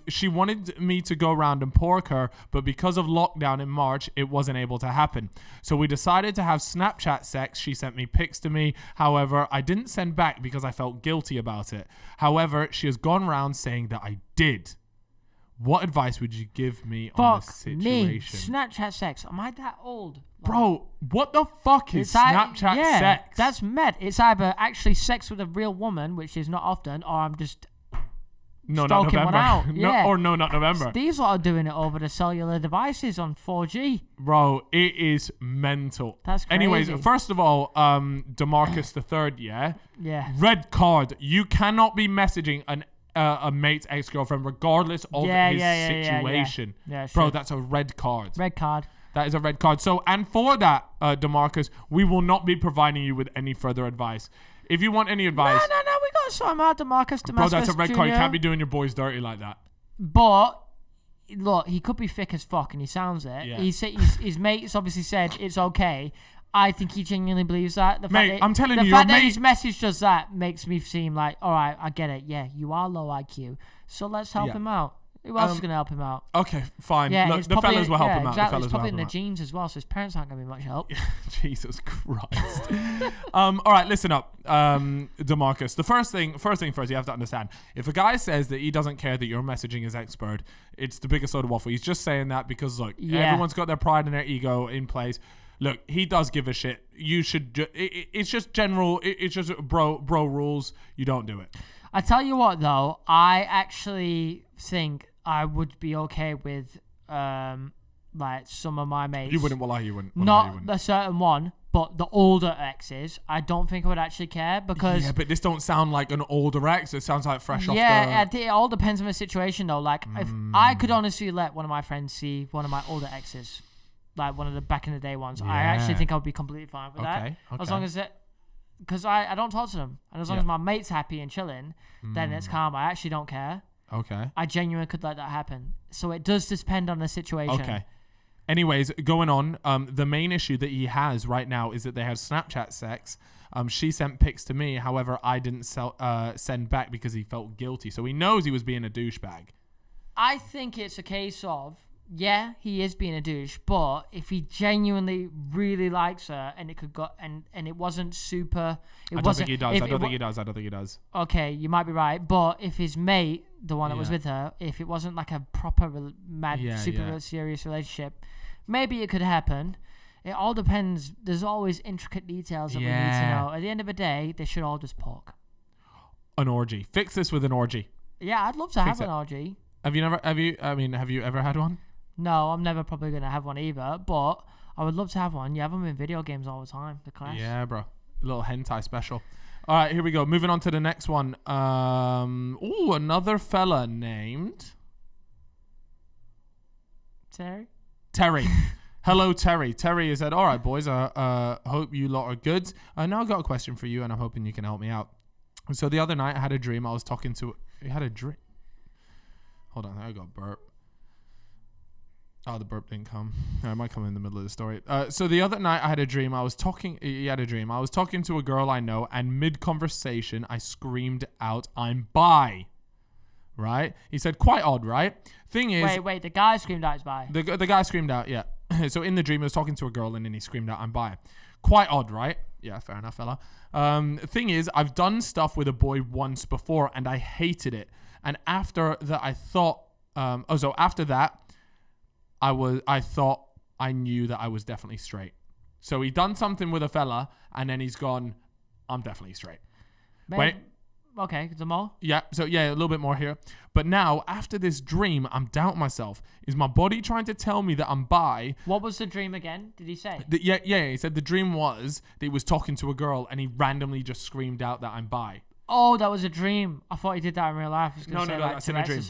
She wanted me to go around and pork her, but because of lockdown in March, it wasn't able to happen. So we decided to have Snapchat sex. She sent me pics to me. However, I didn't send back because I felt guilty about it. However, she has gone around saying that I did. What advice would you give me on this situation? Me, Snapchat sex. Am I that old? Bro, what the fuck is Snapchat sex? That's mad. It's either actually sex with a real woman, which is not often, or I'm just not November. Out. Yeah. Not November. These lot are doing it over the cellular devices on 4G. Bro, it is mental. That's crazy. Anyways, first of all, Demarcus the third, yeah? Yeah. Red card. You cannot be messaging a mate's ex-girlfriend regardless of his situation. Yeah, bro, that's a red card. Red card. That is a red card. So, and for that, Demarcus, we will not be providing you with any further advice. If you want any advice... No, we got to sort him out, Demarcus. Bro, that's a red card. You can't be doing your boys dirty like that. But, look, he could be thick as fuck, and he sounds it. Yeah. His mate's obviously said it's okay. I think he genuinely believes that. I'm telling you, the fact that his message does that makes me seem like, all right, I get it. Yeah, you are low IQ, so let's help him out. Who else is going to help him out? Okay, fine. Yeah, look, the fellas will help him out. Exactly. The It's probably in the genes as well, so his parents aren't going to be much help. Jesus Christ. All right, listen up, Demarcus. The first thing first, you have to understand. If a guy says that he doesn't care that you're messaging his expert, it's the biggest load of waffle. He's just saying that because, look, everyone's got their pride and their ego in place. Look, he does give a shit. You should. It's just general. It's just bro rules. You don't do it. I tell you what, though, I actually think I would be okay with like some of my mates. You wouldn't. Well, you wouldn't. Not a certain one, but the older exes. I don't think I would actually care because. Yeah, but this don't sound like an older ex. It sounds like fresh off the. Yeah, it all depends on the situation, though. Like, if I could honestly let one of my friends see one of my older exes, like one of the back in the day ones, I actually think I would be completely fine with that. As long as it. Because I don't talk to them. And as long as my mate's happy and chilling, then it's calm. I actually don't care. Okay. I genuinely could let that happen. So it does depend on the situation. Okay. Anyways, going on, the main issue that he has right now is that they had Snapchat sex. She sent pics to me. However, I didn't send back because he felt guilty. So he knows he was being a douchebag. I think it's a case of, yeah, he is being a douche, but if he genuinely really likes her and it could go and it wasn't super, I don't think he does. I don't think he does. Okay, you might be right, but if his mate, the one that was with her, if it wasn't like a proper serious relationship, maybe it could happen. It all depends. There's always intricate details that we need to know. At the end of the day, they should all just pork. An orgy. Fix this with an orgy. Yeah, I'd love to have an orgy. Have you ever had one? No, I'm never probably going to have one either, but I would love to have one. You have them in video games all the time. The class. Yeah, bro. A little hentai special. All right, here we go. Moving on to the next one. Another fella named... Terry. Hello, Terry. Terry said, all right, boys, hope you lot are good. Now I've got a question for you, and I'm hoping you can help me out. So the other night, I had a dream. I was talking to... You had a dream? Hold on, I got a burp. Oh, the burp didn't come. It might come in the middle of the story. So the other night I had a dream. He had a dream. I was talking to a girl I know, and mid-conversation I screamed out, "I'm bi." right? He said, quite odd, right? Thing is... Wait, the guy screamed out he's bi. The guy screamed out, yeah. So in the dream, he was talking to a girl and then he screamed out, I'm bi. Quite odd, right? Yeah, fair enough, fella. Thing is, I've done stuff with a boy once before and I hated it. And after that, I thought... after that, I thought I knew that I was definitely straight. So he done something with a fella and then he's gone, I'm definitely straight. Wait. Okay, some more? Yeah, so yeah, a little bit more here. But now, after this dream, I'm doubting myself. Is my body trying to tell me that I'm bi? What was the dream again? Did he say? Yeah, he said the dream was that he was talking to a girl and he randomly just screamed out that I'm bi. Oh, that was a dream. I thought he did that in real life. No, that's in a dream.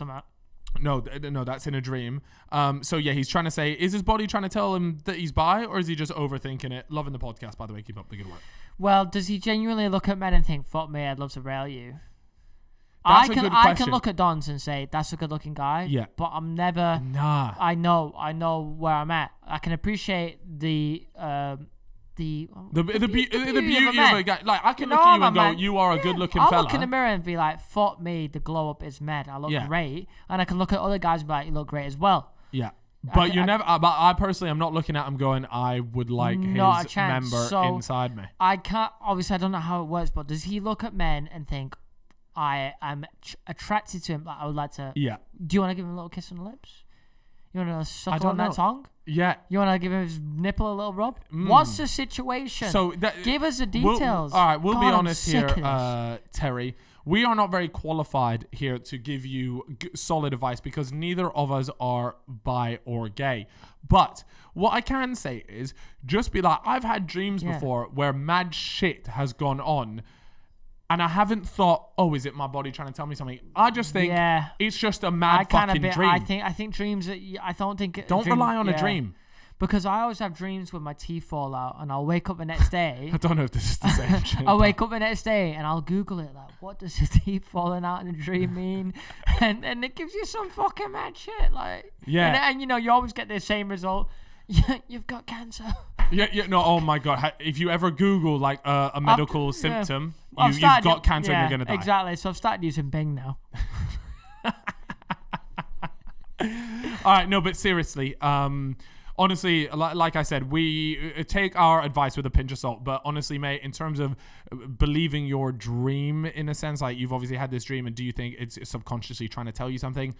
No, that's in a dream. So yeah, he's trying to say, is his body trying to tell him that he's bi, or is he just overthinking it? Loving the podcast, by the way. Keep up the good work. Well, does he genuinely look at men and think, fuck me, I'd love to rail you? That's a good question. I can look at Dons and say, that's a good looking guy. Yeah. But I'm never... Nah. I know where I'm at. I can appreciate the beauty of a guy. Like, I can look at you and go, you are a good looking fella. I'll look in the mirror and be like, fuck me, the glow up is mad. I look great. And I can look at other guys and be like, you look great as well. Yeah. But I personally, I'm not looking at him going, I would like his member inside me. I can't, obviously I don't know how it works, but does he look at men and think, I am attracted to him, like I would like to... Yeah. Do you want to give him a little kiss on the lips? You want to suck on that tongue? Yeah. You want to give him his nipple a little rub? What's the situation? So give us the details. We'll be honest here, Terry. We are not very qualified here to give you solid advice because neither of us are bi or gay. But what I can say is just be like, I've had dreams before where mad shit has gone on. And I haven't thought, oh, is it my body trying to tell me something? I just think it's just a mad fucking dream. I think dreams, I don't think... Don't rely on a dream. Because I always have dreams where my teeth fall out and I'll wake up the next day. I don't know if this is the same shit. I'll wake up the next day and I'll Google it. Like, what does the teeth falling out in a dream mean? and it gives you some fucking mad shit. Like, and you know, you always get the same result. You've got cancer. No, oh my God. If you ever Google like a medical symptom, you've got cancer and you're going to die. Exactly. So I've started using Bing now. All right. No, but seriously, honestly, like I said, we take our advice with a pinch of salt. But honestly, mate, in terms of believing your dream, in a sense, like you've obviously had this dream, and do you think it's subconsciously trying to tell you something?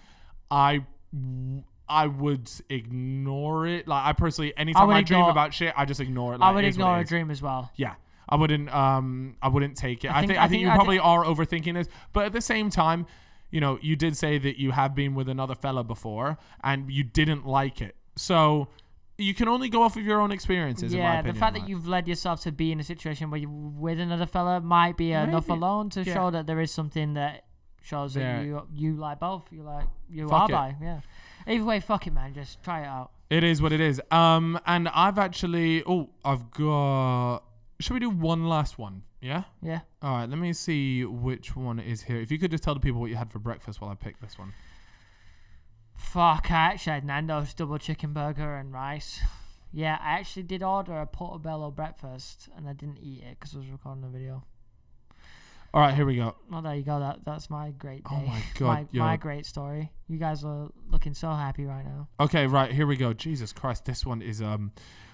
I would ignore it. Like I personally, anytime I dream about shit, I just ignore it. Like, I would ignore a dream as well. Yeah, I wouldn't take it. I think you probably are overthinking this, but at the same time, you know, you did say that you have been with another fella before and you didn't like it, so you can only go off of your own experiences. Yeah, in my opinion, the fact that you've led yourself to be in a situation where you're with another fella might be enough alone to show that there is something that shows that you like both. You are bi. Yeah. Either way, fuck it, man. Just try it out. It is what it is. And I've actually... I've got... Should we do one last one? Yeah? Yeah. All right, let me see which one is here. If you could just tell the people what you had for breakfast while I pick this one. Fuck, I actually had Nando's double chicken burger and rice. Yeah, I actually did order a portobello breakfast, and I didn't eat it because I was recording a video. All right, here we go. Oh, there you go. That's my great day. Oh my God. my great story. You guys are looking so happy right now. Okay, right, here we go. Jesus Christ, this one is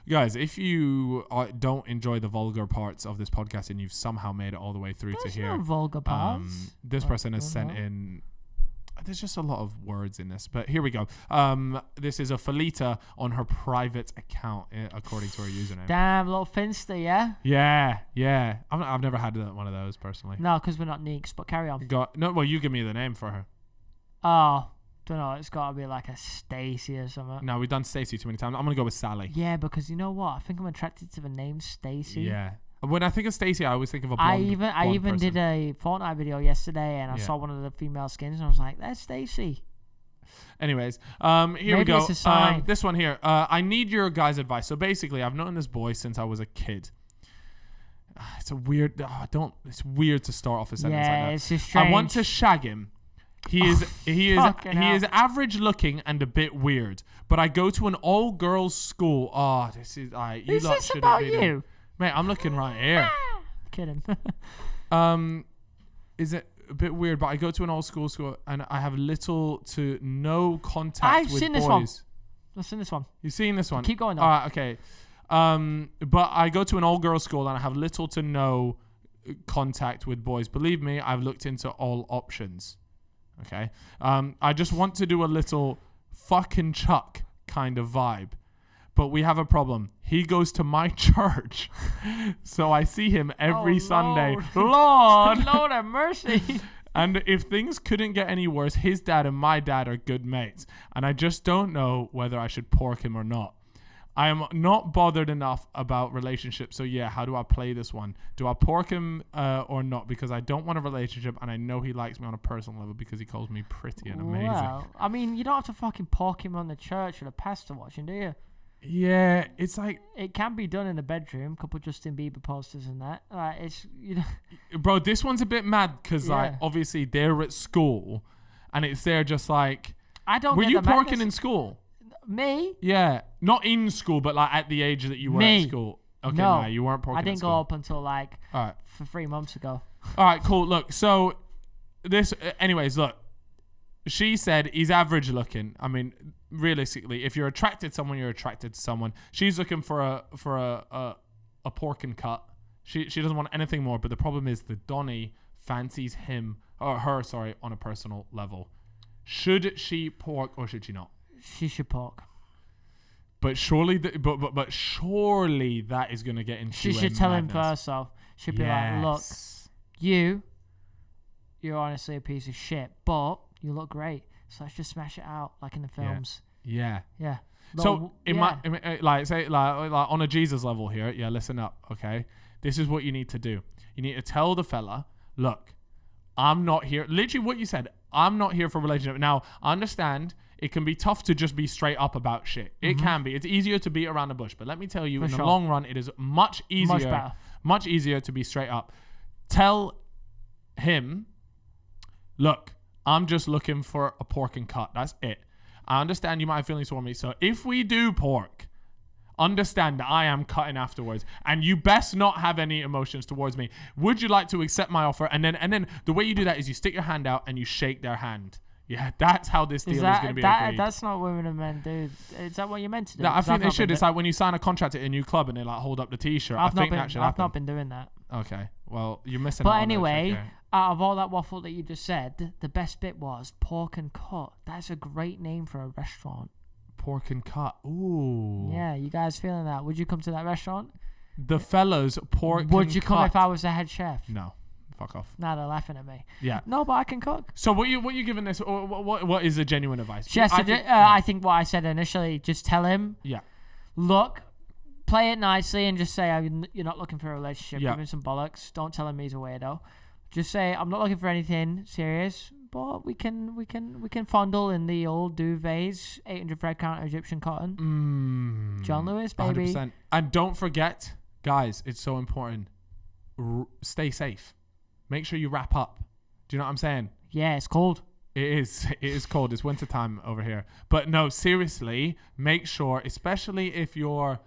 guys, if you don't enjoy the vulgar parts of this podcast and you've somehow made it all the way through to here, no vulgar parts. This person has sent in. There's just a lot of words in this, but here we go. This is a Felita on her private account, according to her username. Damn, little Finster, yeah? Yeah. I've never had one of those personally. No, because we're not neeks, but carry on. Well, you give me the name for her. Oh, don't know. It's got to be like a Stacy or something. No, we've done Stacy too many times. I'm going to go with Sally. Yeah, because you know what? I think I'm attracted to the name Stacy. Yeah. When I think of Stacy, I always think of a blonde I even person. did a Fortnite video yesterday, and I saw one of the female skins, and I was like, "That's Stacy." Anyways, here Maybe we go. It's a sign. This one here. I need your guys' advice. So basically, I've known this boy since I was a kid. It's a weird. It's weird to start off a sentence like that. It's just strange. I want to shag him. He is average looking and a bit weird. But I go to an all girls school. Oh, this is Is this about you? Mate, I'm looking right here. Kidding. Is it bit weird, but I go to an old school and I have little to no contact I've with seen boys. this one. I've seen this one. You've seen this one? Keep going, though. All right, okay. But I go to an all girls school and I have little to no contact with boys. Believe me, I've looked into all options. Okay. I just want to do a little fucking Chuck kind of vibe. But we have a problem. He goes to my church. So I see him every Sunday. Lord have mercy. And if things couldn't get any worse, his dad and my dad are good mates. And I just don't know whether I should pork him or not. I am not bothered enough about relationships. So yeah, how do I play this one? Do I pork him or not? Because I don't want a relationship and I know he likes me on a personal level because he calls me pretty and amazing. Well, I mean, you don't have to fucking pork him on the church or the pastor watching, do you? Yeah, it's like... It can be done in the bedroom. Couple Justin Bieber posters and that. It's, you know... Bro, this one's a bit mad because like obviously they're at school and it's there just like... I don't Were get you the porking madness. in school? Me? Yeah. Not in school, but like at the age that you were at school. Okay, no, you weren't porking I didn't at go school. up until like All right. for 3 months ago. All right, cool. Look, so this... anyways, look. She said he's average looking. I mean, realistically, if you're attracted to someone, you're attracted to someone. She's looking for a pork and cut. She doesn't want anything more. But the problem is that Donnie fancies him or her, sorry, on a personal level. Should she pork or should she not? She should pork. But surely, but surely that is going to get into. She should tell him first, though. She'd be like, "Look, you're honestly a piece of shit, but you look great. So let's just smash it out like in the films." Yeah. So like on a Jesus level here, listen up, okay? This is what you need to do. You need to tell the fella, look, I'm not here. Literally what you said. I'm not here for a relationship. Now, I understand it can be tough to just be straight up about shit. It can be. It's easier to beat around the bush. But let me tell you, in the long run, it is much easier to be straight up. Tell him, look, I'm just looking for a pork and cut. That's it. I understand you might have feelings for me. So if we do pork, understand that I am cutting afterwards. And you best not have any emotions towards me. Would you like to accept my offer? And then the way you do that is you stick your hand out and you shake their hand. Yeah, that's how this deal is going to be agreed. That's not what women and men do. Is that what you meant to do? No, I think they should. It's like when you sign a contract at a new club and they like hold up the T-shirt. I've that should happen. I've not been doing that. Okay, well, you're missing out. But anyway, out of all that waffle that you just said, the best bit was pork and cut. That's a great name for a restaurant. Pork and cut. Ooh. Yeah, you guys feeling that? Would you come to that restaurant? The fellas pork and cut. Would you come if I was the head chef? No. Fuck off. Now they're laughing at me. Yeah. No, but I can cook. So what you giving this? What is the genuine advice? Just, I think what I said initially, just tell him. Yeah. Look, play it nicely and just say you're not looking for a relationship. Yeah. Give him some bollocks. Don't tell him he's a weirdo. Just say I'm not looking for anything serious, but we can fondle in the old duvets, 800 thread count Egyptian cotton. John Lewis, baby. 100%. And don't forget, guys, it's so important. Stay safe. Make sure you wrap up. Do you know what I'm saying? Yeah, it's cold. It is cold. It's winter time over here. But no, seriously, make sure, especially if you're,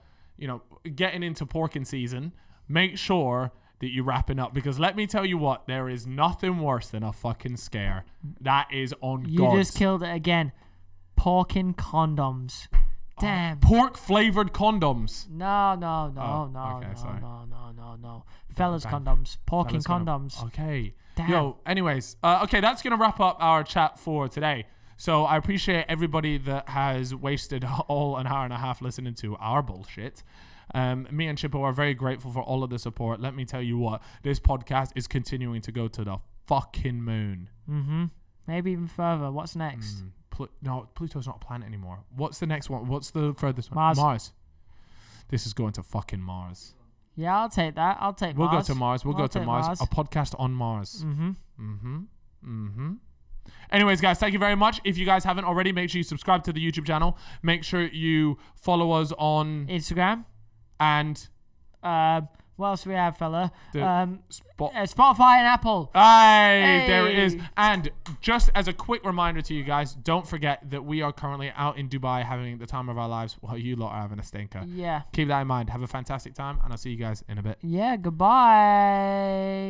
getting into porking season, make sure that you're wrapping up. Because let me tell you what, there is nothing worse than a fucking scare. That is on God. You just killed it again. Porking condoms. Damn. Pork flavored condoms. No. Fellas condoms. Porking condoms. Okay. Damn. Yo, anyways. Okay, that's going to wrap up our chat for today. So I appreciate everybody that has wasted all an hour and a half listening to our bullshit. Me and Chippo are very grateful for all of the support. Let me tell you what, this podcast is continuing to go to the fucking moon. Mm-hmm. Maybe even further. What's next? No, Pluto's not a planet anymore. What's the next one? What's the furthest one? Mars. This is going to fucking Mars. Yeah, I'll take that. We'll go to Mars. We'll go to Mars. Mars. A podcast on Mars. Mm-hmm. Anyways, guys, thank you very much. If you guys haven't already, make sure you subscribe to the YouTube channel. Make sure you follow us on Instagram. And what else do we have, fella? Spotify and Apple. Hey, there it is. And just as a quick reminder to you guys, don't forget that we are currently out in Dubai having the time of our lives while you lot are having a stinker. Yeah. Keep that in mind. Have a fantastic time, and I'll see you guys in a bit. Yeah, goodbye.